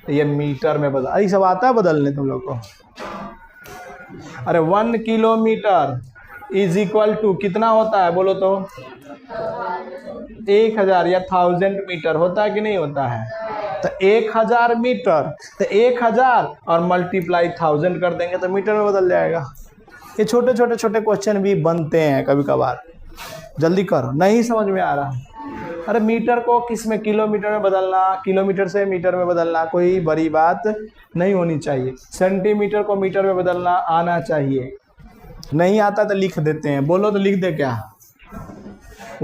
तो ये मीटर में बदल, ये सब आता है बदलने तुम लोग को। अरे 1 किलोमीटर इज इक्वल टू कितना होता है बोलो तो, 1000 या 1000 मीटर होता है कि नहीं होता है, तो 1000 मीटर, तो 1000 और मल्टीप्लाई 1000 कर देंगे तो मीटर में बदल जाएगा। ये छोटे छोटे क्वेश्चन भी बनते हैं कभी कभार, जल्दी करो, नहीं समझ में आ रहा, अरे मीटर को किस में, किलोमीटर में बदलना, किलोमीटर से मीटर में बदलना कोई बड़ी बात नहीं होनी चाहिए, सेंटीमीटर को मीटर में बदलना आना चाहिए। नहीं आता तो लिख देते हैं, बोलो तो लिख दे क्या,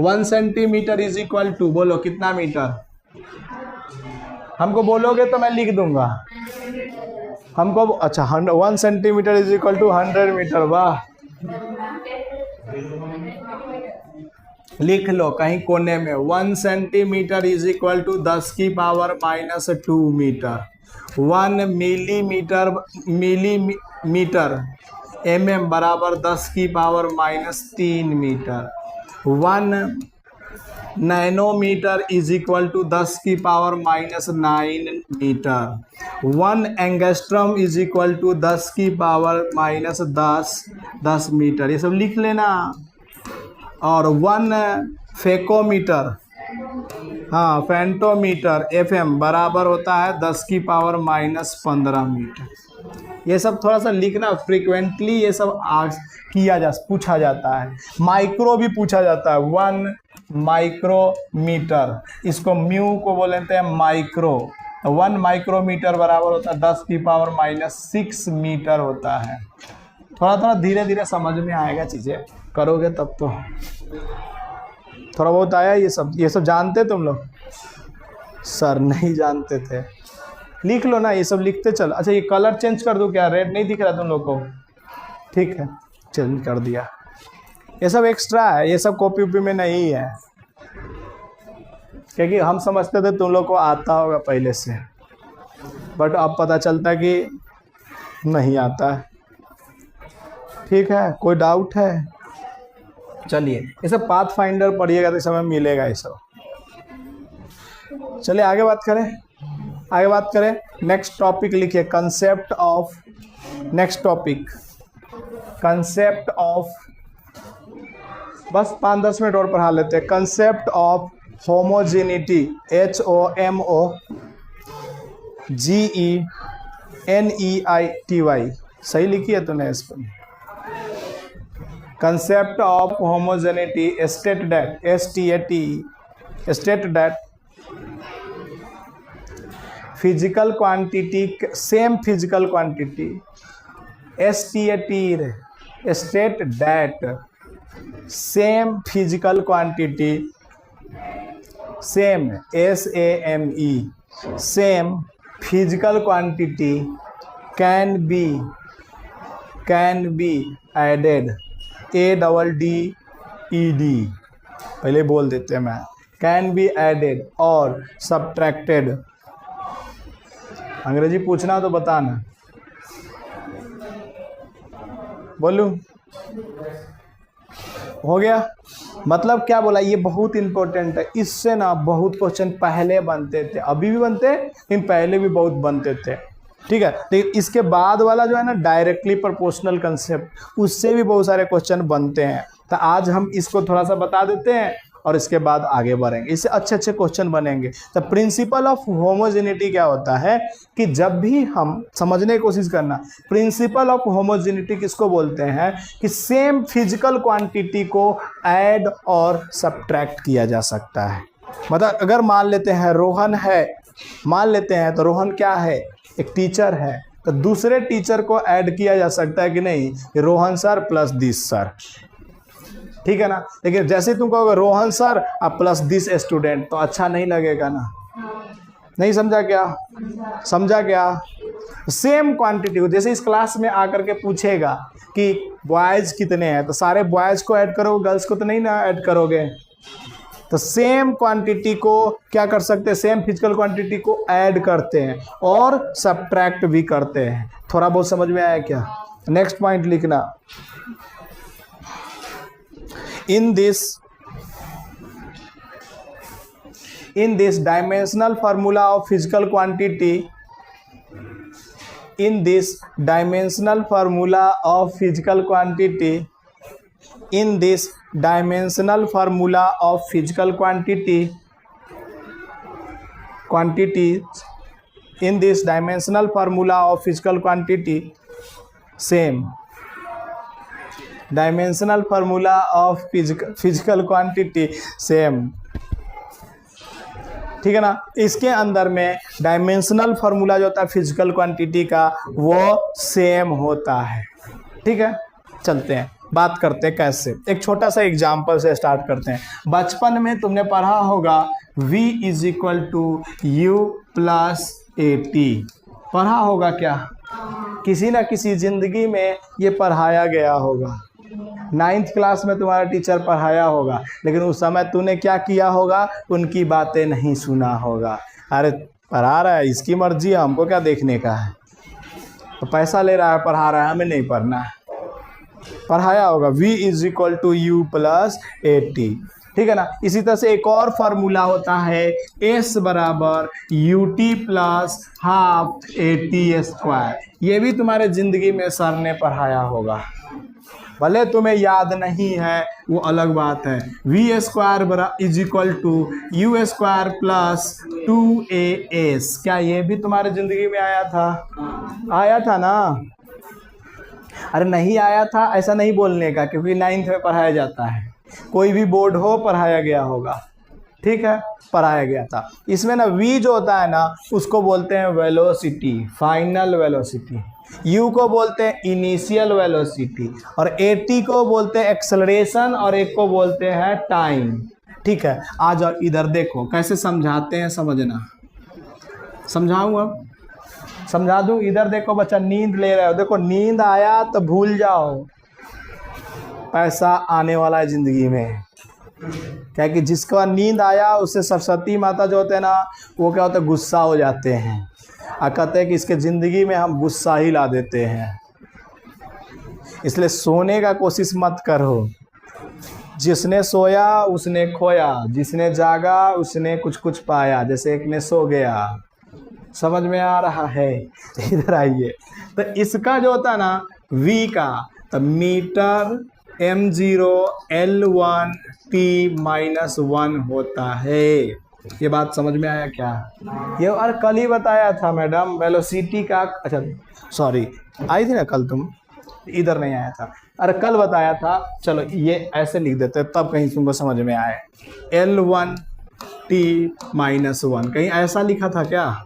1 सेंटीमीटर इज इक्वल टू, बोलो कितना मीटर, हमको बोलोगे तो मैं लिख दूंगा हमको। अच्छा 1 centimetre is equal to 100 metre, वाह, लिख लो कहीं कोने में, 1 सेंटीमीटर इज इक्वल टू 10 की पावर -2 मीटर, 1 मिलीमीटर mm बराबर 10 की power -3 metre, 1 nanometre is equal to 10 की power -9 metre, 1 angstrom is equal to 10 की पावर -10 मीटर, ये सब लिख लेना। और 1 फेकोमीटर, हाँ फेंटोमीटर FM बराबर होता है 10 की पावर -15 मीटर। ये सब थोड़ा सा लिखना, फ्रीक्वेंटली ये सब पूछा जाता है। माइक्रो भी पूछा जाता है, 1 माइक्रोमीटर, इसको म्यू को बोलते हैं माइक्रो, 1 माइक्रोमीटर बराबर होता है 10 की पावर -6 मीटर होता है। थोड़ा थोड़ा धीरे धीरे समझ में आएगा, चीज़ें करोगे तब तो। थोड़ा बहुत आया ये सब जानते तुम लोग? सर नहीं जानते थे, लिख लो ना, ये सब लिखते चलो। अच्छा ये कलर चेंज कर दूं क्या, रेड नहीं दिख रहा तुम लोग को? ठीक है चेंज कर दिया। ये सब एक्स्ट्रा है, ये सब कॉपी वॉपी में नहीं है, क्योंकि हम समझते थे तुम लोग को आता होगा पहले से, बट अब पता चलता कि नहीं आता है। ठीक है, कोई डाउट है? चलिए ये सब पाथ फाइंडर पढ़िएगा तो इस समय मिलेगा ये सब। चलिए आगे बात करें, नेक्स्ट टॉपिक लिखिए, concept of, next topic concept of, बस 5-10 मिनट और पढ़ा लेते हैं। कंसेप्ट ऑफ होमोजेनिटी, HOMOGENEITY, सही लिखी है तूने इस पर। Concept of homogeneity state that physical quantity, same physical quantity, state that same physical quantity, same SAME, same physical quantity can be added, ADDED, पहले बोल देते हैं मैं, कैन बी एडेड और सब्ट्रैक्टेड। अंग्रेजी पूछना तो बताना, बोलूं? हो गया? मतलब क्या बोला, ये बहुत इंपॉर्टेंट है, इससे ना बहुत क्वेश्चन पहले बनते थे, अभी भी बनते हैं लेकिन पहले भी बहुत बनते थे। ठीक है, लेकिन इसके बाद वाला जो है ना डायरेक्टली प्रोपोर्शनल कंसेप्ट, उससे भी बहुत सारे क्वेश्चन बनते हैं। तो आज हम इसको थोड़ा सा बता देते हैं और इसके बाद आगे बढ़ेंगे, इससे अच्छे अच्छे क्वेश्चन बनेंगे। तो प्रिंसिपल ऑफ होमोजेनिटी क्या होता है कि जब भी हम समझने की कोशिश करना, प्रिंसिपल ऑफ होमोजेनिटी किसको बोलते हैं कि सेम फिजिकल क्वांटिटी को ऐड और सब्ट्रैक्ट किया जा सकता है। मतलब अगर मान लेते हैं रोहन है, मान लेते हैं तो रोहन क्या है, एक टीचर है, तो दूसरे टीचर को ऐड किया जा सकता है कि नहीं, Rohan sir plus this sir, ठीक है ना। लेकिन जैसे तुम कहोगे रोहन सर अब प्लस दिस स्टूडेंट, तो अच्छा नहीं लगेगा ना। नहीं समझा क्या? समझा क्या? सेम क्वांटिटी को, जैसे इस क्लास में आकर के पूछेगा कि बॉयज कितने हैं, तो सारे बॉयज को ऐड करोगे, गर्ल्स को तो नहीं ना ऐड करोगे। तो सेम क्वांटिटी को क्या कर सकते हैं, सेम फिजिकल क्वांटिटी को ऐड करते हैं और सब्ट्रैक्ट भी करते हैं। थोड़ा बहुत समझ में आया क्या? नेक्स्ट पॉइंट लिखना, in this dimensional formula of physical quantity, in this dimensional formula of physical quantity, in this dimensional formula of physical quantities, in this dimensional formula of physical quantity, same dimensional formula of physical quantity same, ठीक है ना। इसके अंदर में dimensional formula जो होता है physical quantity का वो सेम होता है, ठीक है। चलते हैं बात करते हैं कैसे। एक छोटा सा एग्जांपल से स्टार्ट करते हैं। बचपन में तुमने पढ़ा होगा v is equal to u plus a t, पढ़ा होगा क्या? किसी ना किसी जिंदगी में ये पढ़ाया गया होगा। 9th क्लास में तुम्हारा टीचर पढ़ाया होगा, लेकिन उस समय तूने क्या किया होगा, उनकी बातें नहीं सुना होगा। अरे पढ़ा रहा है, इसकी मर्जी है, हमको क्या देखने का है, तो पैसा ले रहा है, पढ़ा रहा है, हमें नहीं पढ़ना है। पढ़ाया होगा v is equal to u plus a t, ठीक है ना। इसी तरह से एक और फार्मूला होता है s बराबर U T plus half A T square. ये भी तुम्हारे जिंदगी में सर ने पढ़ाया होगा, भले तुम्हें याद नहीं है वो अलग बात है। वी स्क्वायर बराबर is equal to u square plus 2as, क्या ये भी तुम्हारे जिंदगी में आया था? आया था ना। अरे नहीं आया था ऐसा नहीं बोलने का, क्योंकि 9th में पढ़ाया जाता है, कोई भी बोर्ड हो पढ़ाया गया होगा, ठीक है, पढ़ाया गया था। इसमें ना v जो होता है ना उसको बोलते हैं वेलोसिटी, फाइनल वेलोसिटी, u को बोलते हैं इनिशियल वेलोसिटी, और at को बोलते हैं एक्सेलरेशन, और एक को बोलते हैं टाइम, ठीक है। आ जाओ इधर देखो कैसे समझाते हैं, समझना। समझाऊँ अब? समझा दूँ? इधर देखो बच्चा, नींद ले रहे हो, देखो नींद आया तो भूल जाओ, पैसा आने वाला है ज़िंदगी में। क्या कि जिसका नींद आया उससे सरस्वती माता जो होते हैं ना वो क्या होता है, गुस्सा हो जाते हैं, और कहते हैं कि इसके ज़िंदगी में हम गुस्सा ही ला देते हैं। इसलिए सोने का कोशिश मत करो। जिसने सोया उसने खोया, जिसने जागा उसने कुछ कुछ पाया, जैसे एक ने सो गया। समझ में आ रहा है? इधर आइए। तो इसका जो होता है ना v का, तो मीटर m0 L1 T-1 होता है। ये बात समझ में आया क्या? ये और कल ही बताया था मैडम, वेलोसिटी का, अच्छा सॉरी आई थी ना कल, तुम इधर नहीं आया था। अरे कल बताया था, चलो ये ऐसे लिख देते तब कहीं तुमको समझ में आए। L1 T-1 कहीं ऐसा लिखा था क्या?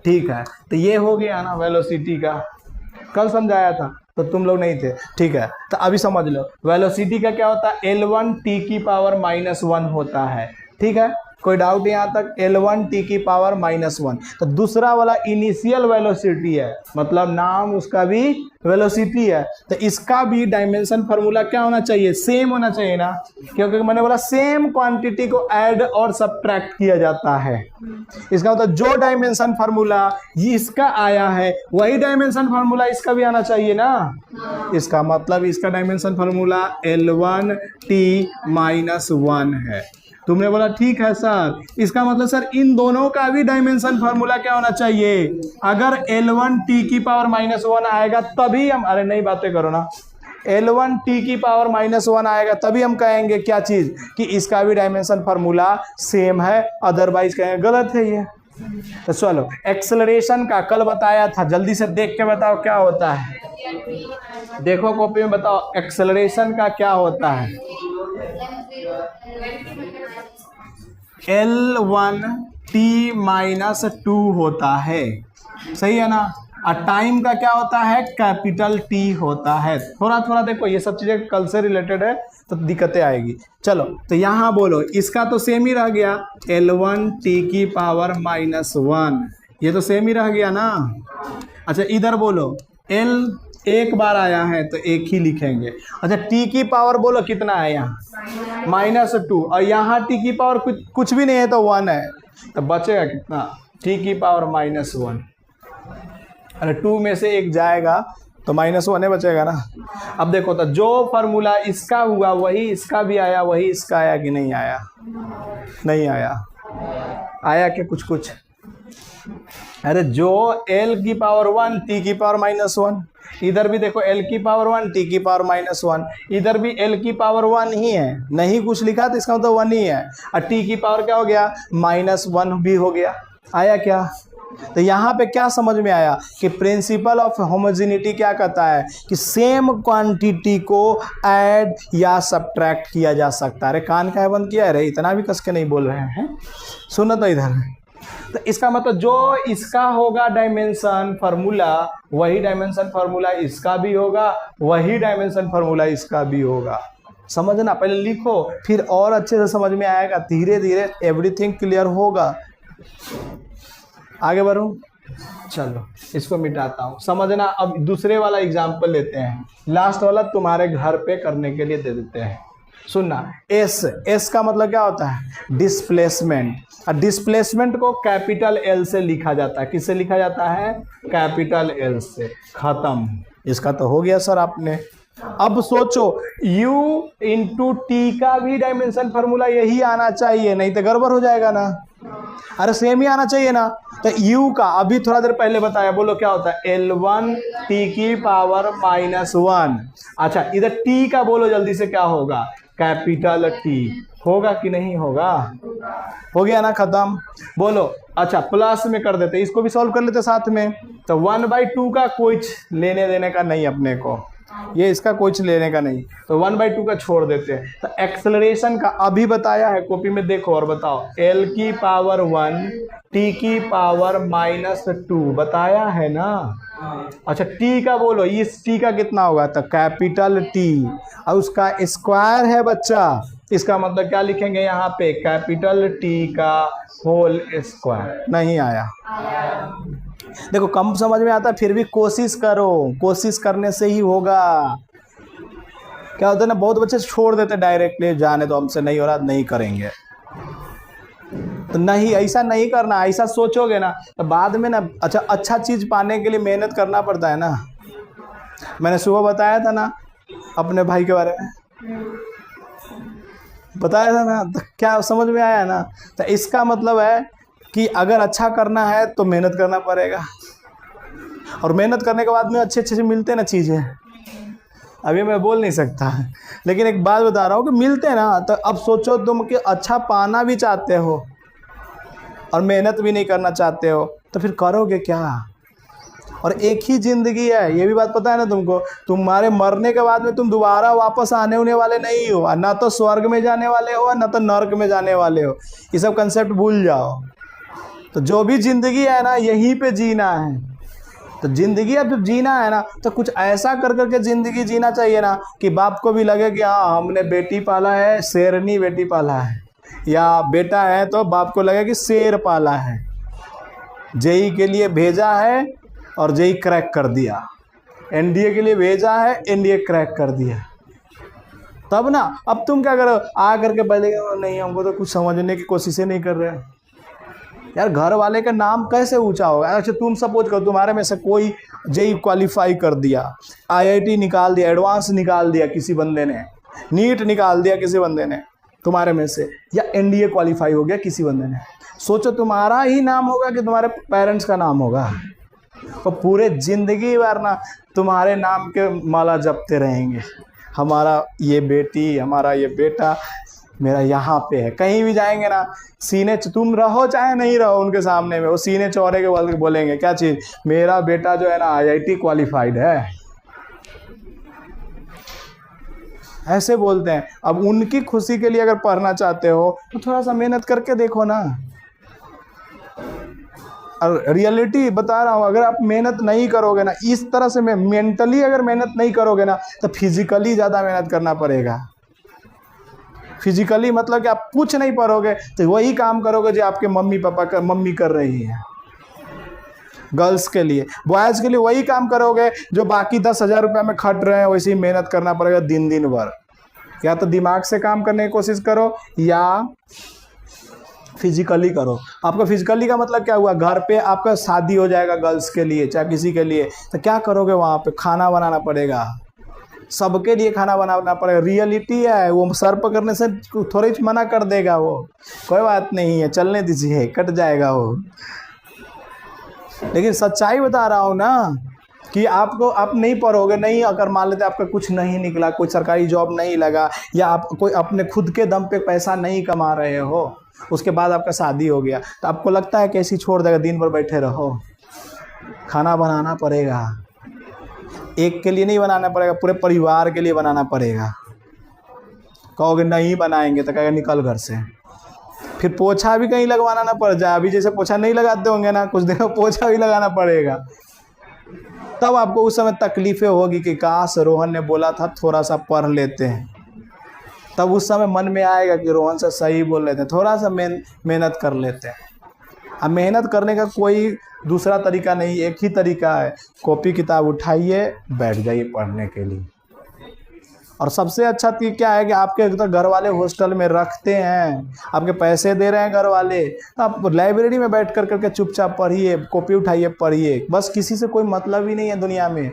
ठीक है, तो ये हो गया ना वेलोसिटी का, कल समझाया था तो तुम लोग नहीं थे, ठीक है। तो अभी समझ लो वेलोसिटी का क्या होता है, L1 T-1 होता है, ठीक है। कोई डाउट यहाँ तक? L1 T-1। तो दूसरा वाला इनिशियल वेलोसिटी है, मतलब नाम उसका भी वेलोसिटी है। तो इसका भी डायमेंशन फार्मूला क्या होना चाहिए, सेम होना चाहिए ना, क्योंकि मैंने बोला सेम क्वांटिटी को ऐड और सब्ट्रैक्ट किया जाता है। इसका मतलब जो डायमेंशन फार्मूला इसका आया है वही डायमेंशन फार्मूला इसका भी आना चाहिए ना। इसका मतलब इसका डायमेंशन फार्मूला L1 T-1 है। तुमने बोला ठीक है सर, इसका मतलब सर इन दोनों का भी डायमेंशन फार्मूला क्या होना चाहिए? अगर L1 T-1 आएगा तभी हम, अरे नहीं बातें करो ना, L1 T-1 आएगा तभी हम कहेंगे क्या चीज, कि इसका भी डायमेंशन फार्मूला सेम है, अदरवाइज कहेंगे गलत है ये। तो चलो एक्सेलरेशन का कल बताया था, जल्दी से देख के बताओ क्या होता है, देखो कॉपी में बताओ एक्सेलरेशन का क्या होता है। L1 T-2 होता है, सही है ना। और टाइम का क्या होता है, कैपिटल टी होता है। थोड़ा थोड़ा देखो ये सब चीजें कल से रिलेटेड है तो दिक्कतें आएगी। चलो तो यहाँ बोलो, इसका तो सेम ही रह गया, L1 टी की पावर -1, ये तो सेम ही रह गया ना। अच्छा इधर बोलो, L एक बार आया है तो एक ही लिखेंगे। अच्छा टी की पावर बोलो कितना है यहाँ, -2, और यहाँ टी की पावर कुछ भी नहीं है तो 1 है, तो बचेगा कितना, टी की पावर -1। अरे 2 में से एक जाएगा तो -1 बचेगा ना। अब देखो तो जो फार्मूला इसका हुआ वही इसका भी आया, वही इसका आया कि नहीं आया, नहीं आया, आया कि कुछ कुछ। अरे जो L की पावर 1 टी की पावर -1, इधर भी देखो L की पावर 1 टी की पावर -1, इधर भी L की पावर 1 ही है, नहीं कुछ लिखा तो इसका मतलब 1 ही है, और टी की पावर क्या हो गया, -1 भी हो गया। आया क्या? तो यहाँ पे क्या समझ में आया कि प्रिंसिपल ऑफ होमोजेनिटी क्या कहता है कि सेम क्वांटिटी को ऐड या सब्ट्रैक्ट किया जा सकता है। अरे कान का है बंद किया है रे, इतना भी कस के नहीं बोल रहे हैं, सुनो तो इधर। तो इसका मतलब जो इसका होगा डायमेंशन फार्मूला, वही डायमेंशन फार्मूला इसका भी होगा, वही डायमेंशन फार्मूला इसका भी होगा। समझना, पहले लिखो फिर और अच्छे से समझ में आएगा, धीरे धीरे एवरीथिंग क्लियर होगा। आगे बढ़ो, चलो इसको मिटाता हूँ, समझना। अब दूसरे वाला एग्जाम्पल लेते हैं, लास्ट वाला तुम्हारे घर पे करने के लिए दे देते हैं। सुनना, एस का मतलब क्या होता है, डिस्प्लेसमेंट। और डिस्प्लेसमेंट को कैपिटल एल से लिखा जाता है, किससे लिखा जाता है, कैपिटल एल से। खत्म, इसका तो हो गया सर आपने। अब सोचो u इंटू टी का भी डायमेंशन फार्मूला यही आना चाहिए, नहीं तो गड़बड़ हो जाएगा ना। अरे सेम ही आना चाहिए ना। तो u का अभी थोड़ा देर पहले बताया, बोलो क्या होता है, L1 टी की पावर -1। अच्छा इधर t का बोलो जल्दी से, क्या होगा, कैपिटल टी। होगा कि नहीं होगा, हो गया ना, खत्म। बोलो अच्छा प्लस में कर देते, इसको भी सॉल्व कर लेते साथ में। तो 1/2 का कुछ लेने देने का नहीं अपने को, ये इसका कुछ लेने का नहीं, तो 1/2 का छोड़ देते हैं। तो एक्सेलरेशन का अभी बताया है, कॉपी में देखो और बताओ। L की पावर 1 टी की पावर -2 बताया है ना। अच्छा टी का बोलो, इस टी का कितना होगा, तो कैपिटल टी, और उसका स्क्वायर है बच्चा, इसका मतलब क्या लिखेंगे यहाँ पे, कैपिटल टी का होल स्क्वायर। नहीं आया, देखो कम समझ में आता, फिर भी कोशिश करो, कोशिश करने से ही होगा। क्या होता है ना, बहुत बच्चे छोड़ देते डायरेक्टली, जाने तो हमसे नहीं हो रहा, नहीं करेंगे। तो नहीं, ऐसा नहीं करना, ऐसा सोचोगे ना तो बाद में ना, अच्छा चीज पाने के लिए मेहनत करना पड़ता है ना। मैंने सुबह बताया था ना अपने भाई के बारे में, बताया था ना, तो क्या समझ में आया ना। तो इसका मतलब है कि अगर अच्छा करना है तो मेहनत करना पड़ेगा, और मेहनत करने के बाद में अच्छे अच्छे से मिलते ना चीज़ें। अभी मैं बोल नहीं सकता, लेकिन एक बात बता रहा हूँ कि मिलते ना। तो अब सोचो तुम कि अच्छा पाना भी चाहते हो और मेहनत भी नहीं करना चाहते हो, तो फिर करोगे क्या। और एक ही ज़िंदगी है, ये भी बात पता है ना तुमको। तुम्हारे मरने के बाद में तुम दोबारा वापस आने होने वाले नहीं हो, ना तो स्वर्ग में जाने वाले हो ना तो नर्क में जाने वाले हो, ये सब कंसेप्ट भूल जाओ। तो जो भी ज़िंदगी है ना, यहीं पे जीना है। तो ज़िंदगी अब जब जीना है ना, तो कुछ ऐसा कर करके ज़िंदगी जीना चाहिए ना कि बाप को भी लगे कि हाँ हमने बेटी पाला है, शेरनी बेटी पाला है, या बेटा है तो बाप को लगे कि शेर पाला है। जेई के लिए भेजा है और जेई क्रैक कर दिया, एनडीए के लिए भेजा है, एनडीए क्रैक कर दिया, तब ना। अब तुम क्या करो, आ करके पहले नहीं, हमको तो कुछ समझने की कोशिशें नहीं कर रहे यार। घर वाले का नाम कैसे ऊंचा होगा। अच्छा तुम सपोज करो तुम्हारे में से कोई जेई क्वालिफाई कर दिया, आईआईटी निकाल दिया, एडवांस निकाल दिया किसी बंदे ने, नीट निकाल दिया किसी बंदे ने तुम्हारे में से, या एनडीए क्वालिफाई हो गया किसी बंदे ने। सोचो तुम्हारा ही नाम होगा कि तुम्हारे पेरेंट्स का नाम होगा। तो पूरे जिंदगी भर ना तुम्हारे नाम के माला जपते रहेंगे, हमारा ये बेटी, हमारा ये बेटा, मेरा यहाँ पे है। कहीं भी जाएंगे ना, सीने तुम रहो चाहे नहीं रहो उनके सामने में, वो सीने चौड़े के बोलेंगे क्या चीज़, मेरा बेटा जो है ना आईआईटी क्वालिफाइड है, ऐसे बोलते हैं। अब उनकी खुशी के लिए अगर पढ़ना चाहते हो तो थोड़ा सा मेहनत करके देखो ना। रियलिटी बता रहा हूँ, अगर आप मेहनत नहीं करोगे ना इस तरह से, मेंटली अगर मेहनत नहीं करोगे ना तो फिजिकली ज़्यादा मेहनत करना पड़ेगा। फिजिकली मतलब कि आप कुछ नहीं पढ़ोगे तो वही काम करोगे जो आपके मम्मी कर रही है। गर्ल्स के लिए, बॉयज़ के लिए वही काम करोगे जो बाकी 10,000 रुपये में खट रहे हैं, वैसे ही मेहनत करना पड़ेगा दिन भर। या तो दिमाग से काम करने की कोशिश करो या फिजिकली करो। आपका फिजिकली का मतलब क्या हुआ, घर पे आपका शादी हो जाएगा गर्ल्स के लिए चाहे किसी के लिए, तो क्या करोगे वहाँ पे, खाना बनाना पड़ेगा, सबके लिए खाना बनाना पड़ेगा। रियलिटी है, वो सर पकड़ने से थोड़ी मना कर देगा, वो कोई बात नहीं है, चलने दीजिए, कट जाएगा वो। लेकिन सच्चाई बता रहा हूँ ना कि आप नहीं पढ़ोगे, नहीं, अगर मान लेते आपका कुछ नहीं निकला, कोई सरकारी जॉब नहीं लगा, या आप कोई अपने खुद के दम पे पैसा नहीं कमा रहे हो, उसके बाद आपका शादी हो गया, तो आपको लगता है कैसे छोड़ देगा, दिन भर बैठे रहो। खाना बनाना पड़ेगा, एक के लिए नहीं बनाना पड़ेगा, पूरे परिवार के लिए बनाना पड़ेगा। कहोगे नहीं बनाएंगे तो कहेगा निकल घर से। फिर पोछा भी कहीं लगवाना ना पड़ जाए, अभी जैसे पोछा नहीं लगाते होंगे ना, कुछ देर पोछा भी लगाना पड़ेगा। तब आपको उस समय तकलीफें होगी कि काश रोहन ने बोला था थोड़ा सा पढ़ लेते हैं। तब उस समय मन में आएगा कि रोहन से सही बोल लेते हैं, थोड़ा सा मेहनत कर लेते हैं। अब मेहनत करने का कोई दूसरा तरीका नहीं, एक ही तरीका है, कॉपी किताब उठाइए, बैठ जाइए पढ़ने के लिए। और सबसे अच्छा चीज़ क्या है कि आपके तो घर वाले हॉस्टल में रखते हैं, आपके पैसे दे रहे हैं घर वाले, आप लाइब्रेरी में बैठ कर करके चुपचाप पढ़िए, कॉपी उठाइए, पढ़िए। बस किसी से कोई मतलब ही नहीं है दुनिया में,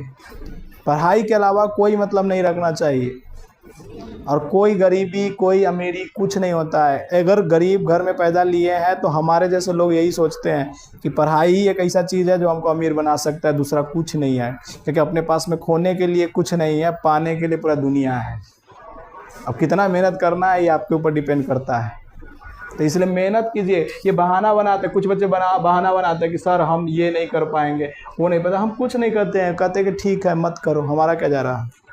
पढ़ाई के अलावा कोई मतलब नहीं रखना चाहिए। और कोई गरीबी कोई अमीरी कुछ नहीं होता है। अगर गरीब घर में पैदा लिए हैं तो हमारे जैसे लोग यही सोचते हैं कि पढ़ाई ही एक ऐसा चीज़ है जो हमको अमीर बना सकता है, दूसरा कुछ नहीं है। क्योंकि अपने पास में खोने के लिए कुछ नहीं है, पाने के लिए पूरा दुनिया है। अब कितना मेहनत करना है ये आपके ऊपर डिपेंड करता है। तो इसलिए मेहनत कीजिए। ये बहाना बनाते, कुछ बच्चे बहाना बनाते हैं कि सर हम ये नहीं कर पाएंगे, वो नहीं पता, हम कुछ नहीं करते हैं, कहते हैं कि ठीक है मत करो, हमारा क्या जा रहा है।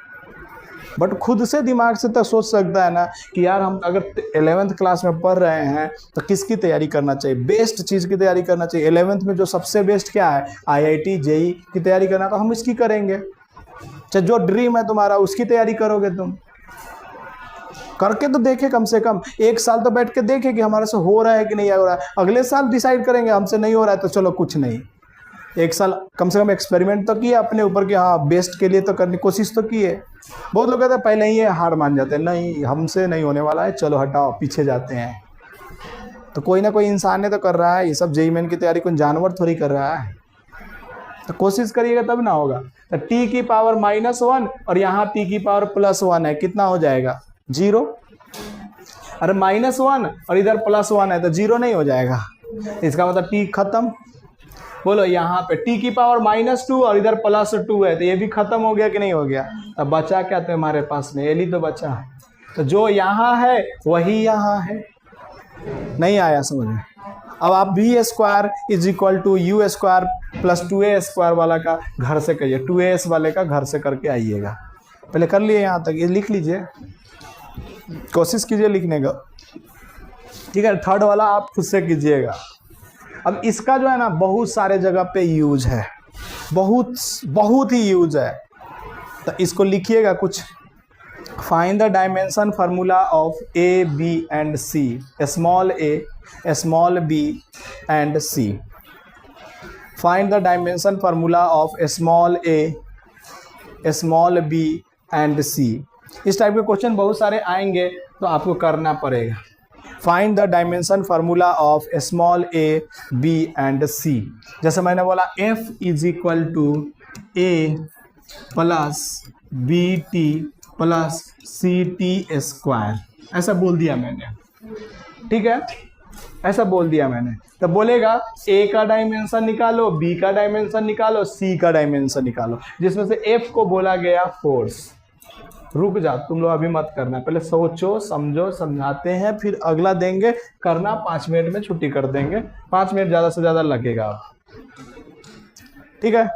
बट खुद से दिमाग से तो सोच सकता है ना कि यार हम अगर 11th क्लास में पढ़ रहे हैं तो किसकी तैयारी करना चाहिए, बेस्ट चीज़ की तैयारी करना चाहिए। 11th में जो सबसे बेस्ट क्या है, IIT JEE की तैयारी करना, तो हम इसकी करेंगे। चाहे जो ड्रीम है तुम्हारा उसकी तैयारी करोगे, तुम करके तो देखे, कम से कम 1 साल तो बैठ के देखे कि हमारे से हो रहा है कि नहीं हो रहा है। अगले साल डिसाइड करेंगे हमसे नहीं हो रहा है तो चलो कुछ नहीं, 1 साल कम से कम एक्सपेरिमेंट तो किया अपने ऊपर कि हाँ बेस्ट के लिए तो करने की कोशिश तो की है। बहुत लोग कहते हैं पहले ही हार मान जाते हैं, नहीं हमसे नहीं होने वाला है, चलो हटाओ पीछे जाते हैं। तो कोई ना कोई इंसान ने तो कर रहा है ये सब, JEE मेन की तैयारी कोई जानवर थोड़ी कर रहा है। तो कोशिश करिएगा तब ना होगा। तो t की पावर -1 और यहाँ p की पावर +1 है, कितना हो जाएगा 0। अरे -1 और इधर +1 है तो 0 नहीं हो जाएगा, इसका मतलब t खत्म। बोलो यहाँ पे t की पावर -2 और इधर +2 है तो ये भी खत्म हो गया कि नहीं हो गया। अब बचा क्या तुम्हारे पास में, एल ही तो बचा है। तो जो यहाँ है वही यहाँ है, नहीं आया समझ में। अब आप v² = u² + 2a² वाला का घर से करिए, 2as वाले का घर से करके आइएगा। पहले कर लिए यहाँ तक, ये लिख लीजिए, कोशिश कीजिए लिखने का, ठीक है। 3rd वाला आप खुद से कीजिएगा। अब इसका जो है ना बहुत सारे जगह पे यूज है, बहुत ही यूज है। तो इसको लिखिएगा कुछ, find the dimension formula of A, B and C, small a, small b and c। Find the dimension formula of small a, small b and c। इस टाइप के क्वेश्चन बहुत सारे आएंगे तो आपको करना पड़ेगा। Find the dimension formula of small a, b and c। जैसे मैंने बोला f = a + bt + ct², ऐसा बोल दिया मैंने, ठीक है, ऐसा बोल दिया मैंने। तो बोलेगा a का डायमेंशन निकालो, b का डायमेंशन निकालो, c का डायमेंशन निकालो, जिसमें से f को बोला गया फोर्स। रुक जा, तुम लोग अभी मत करना, पहले सोचो समझो, समझाते हैं फिर अगला देंगे करना, 5 मिनट में छुट्टी कर देंगे, 5 मिनट ज़्यादा से ज़्यादा लगेगा, ठीक है।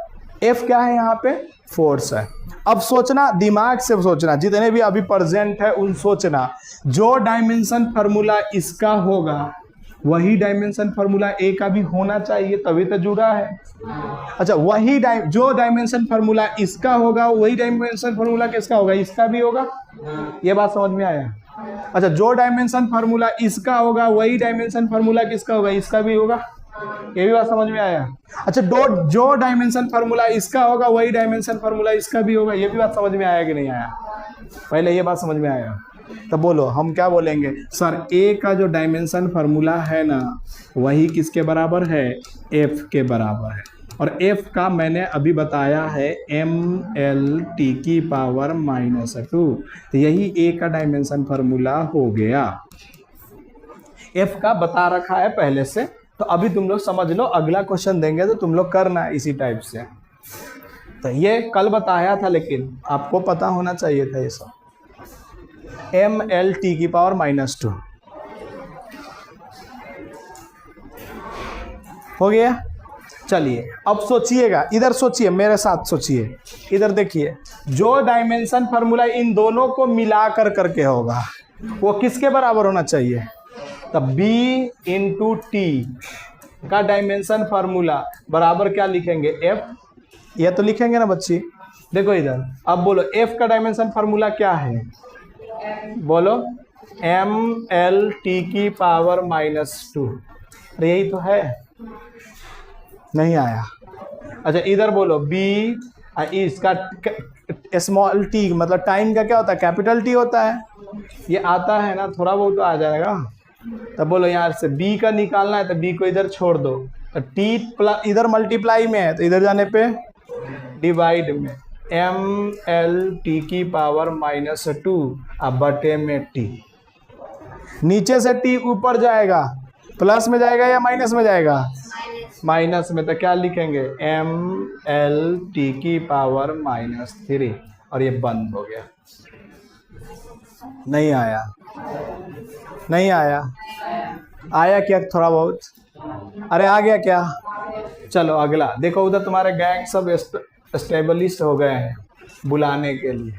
F क्या है यहाँ पे, फोर्स है। अब सोचना, दिमाग से सोचना, जितने भी अभी प्रेजेंट है उन सोचना, जो डायमेंशन फार्मूला इसका होगा वही डायमेंशन फार्मूला ए का भी होना चाहिए, तभी तो जुड़ा है। अच्छा, वही जो डायमेंशन फार्मूला इसका होगा वही डायमेंशन फार्मूला किसका होगा, इसका भी होगा। ये बात समझ में आया। अच्छा, जो डायमेंशन फार्मूला इसका होगा वही डायमेंशन फार्मूला किसका होगा, इसका भी होगा। ये भी बात समझ में आया। अच्छा, जो डायमेंशन फार्मूला इसका होगा वही डायमेंशन फार्मूला इसका भी होगा। ये भी बात समझ में आया कि नहीं आया? पहले ये बात समझ में आया। तो बोलो हम क्या बोलेंगे, सर ए का जो डायमेंशन फार्मूला है ना वही किसके बराबर है, एफ के बराबर है। और एफ का मैंने अभी बताया है ml की पावर -2, तो यही ए का डायमेंशन फार्मूला हो गया। एफ का बता रखा है पहले से, तो अभी तुम लोग समझ लो, अगला क्वेश्चन देंगे तो तुम लोग करना है इसी टाइप से। तो ये कल बताया था लेकिन आपको पता होना चाहिए था ये सब। ml की पावर -2 हो गया। चलिए अब सोचिएगा, इधर सोचिए, मेरे साथ सोचिए, इधर देखिए। जो डायमेंशन फार्मूला इन दोनों को मिला करके होगा वो किसके बराबर होना चाहिए, तब b इंटू टी का डायमेंशन फार्मूला बराबर क्या लिखेंगे, f। ये तो लिखेंगे ना बच्ची, देखो इधर। अब बोलो f का डायमेंशन फार्मूला क्या है, बोलो ml की पावर -2। अरे यही तो है, नहीं आया। अच्छा इधर बोलो b, इसका स्मॉल टी मतलब टाइम का क्या होता है, कैपिटल टी होता है। ये आता है ना, थोड़ा बहुत तो आ जाएगा। तब बोलो यहाँ से b का निकालना है तो b को इधर छोड़ दो, तो t प्लस इधर मल्टीप्लाई में है तो इधर जाने पे डिवाइड में ml की पावर -2 अब बटे में t। नीचे से t ऊपर जाएगा, प्लस में जाएगा या माइनस में जाएगा, माइनस में। तो क्या लिखेंगे, ml की पावर -3, और ये बंद हो गया। नहीं आया, नहीं आया, आया क्या थोड़ा बहुत, अरे आ गया क्या। चलो अगला देखो, उधर तुम्हारे गैंग सब स्टेबलिस्ट हो गए हैं बुलाने के लिए।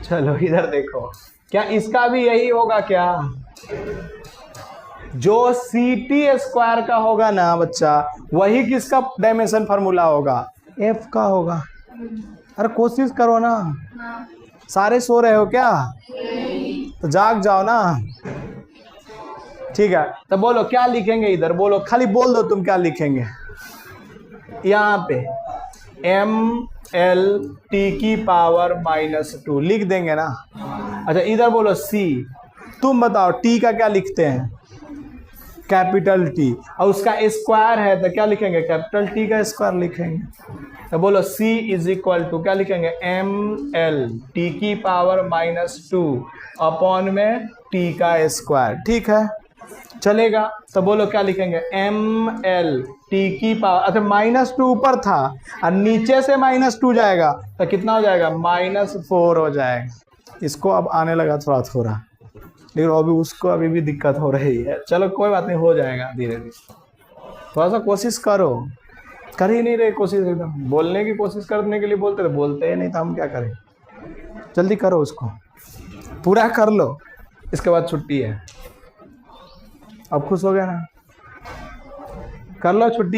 चलो इधर देखो, क्या इसका भी यही होगा क्या, जो CT² का होगा ना बच्चा वही किसका डायमेंशन फार्मूला होगा, F का होगा। अरे कोशिश करो ना, सारे सो रहे हो क्या, तो जाग जाओ ना। ठीक है, तो बोलो क्या लिखेंगे इधर, बोलो खाली बोल दो तुम क्या लिखेंगे। यहाँ पे ml की पावर -2 लिख देंगे ना। अच्छा इधर बोलो C, तुम बताओ T का क्या लिखते हैं, कैपिटल T, और उसका स्क्वायर है तो क्या लिखेंगे, कैपिटल T का स्क्वायर लिखेंगे। तो बोलो C = क्या लिखेंगे, ml की पावर -2 अपॉन में T का स्क्वायर। ठीक है, चलेगा। तो बोलो क्या लिखेंगे, ml की पावर, अच्छा -2 ऊपर था और नीचे से -2 जाएगा तो कितना हो जाएगा, -4 हो जाएगा। इसको अब आने लगा थोड़ा थोड़ा, लेकिन अभी उसको अभी भी दिक्कत हो रही है। चलो कोई बात नहीं, हो जाएगा धीरे धीरे। थोड़ा सा कोशिश करो, कर ही नहीं रहे कोशिश, एकदम बोलने की कोशिश करने के लिए बोलते थे, बोलते ही नहीं था, हम क्या करें। जल्दी करो, उसको पूरा कर लो, इसके बाद छुट्टी है। अब खुश हो गया ना, कर लो, छुट्टी है।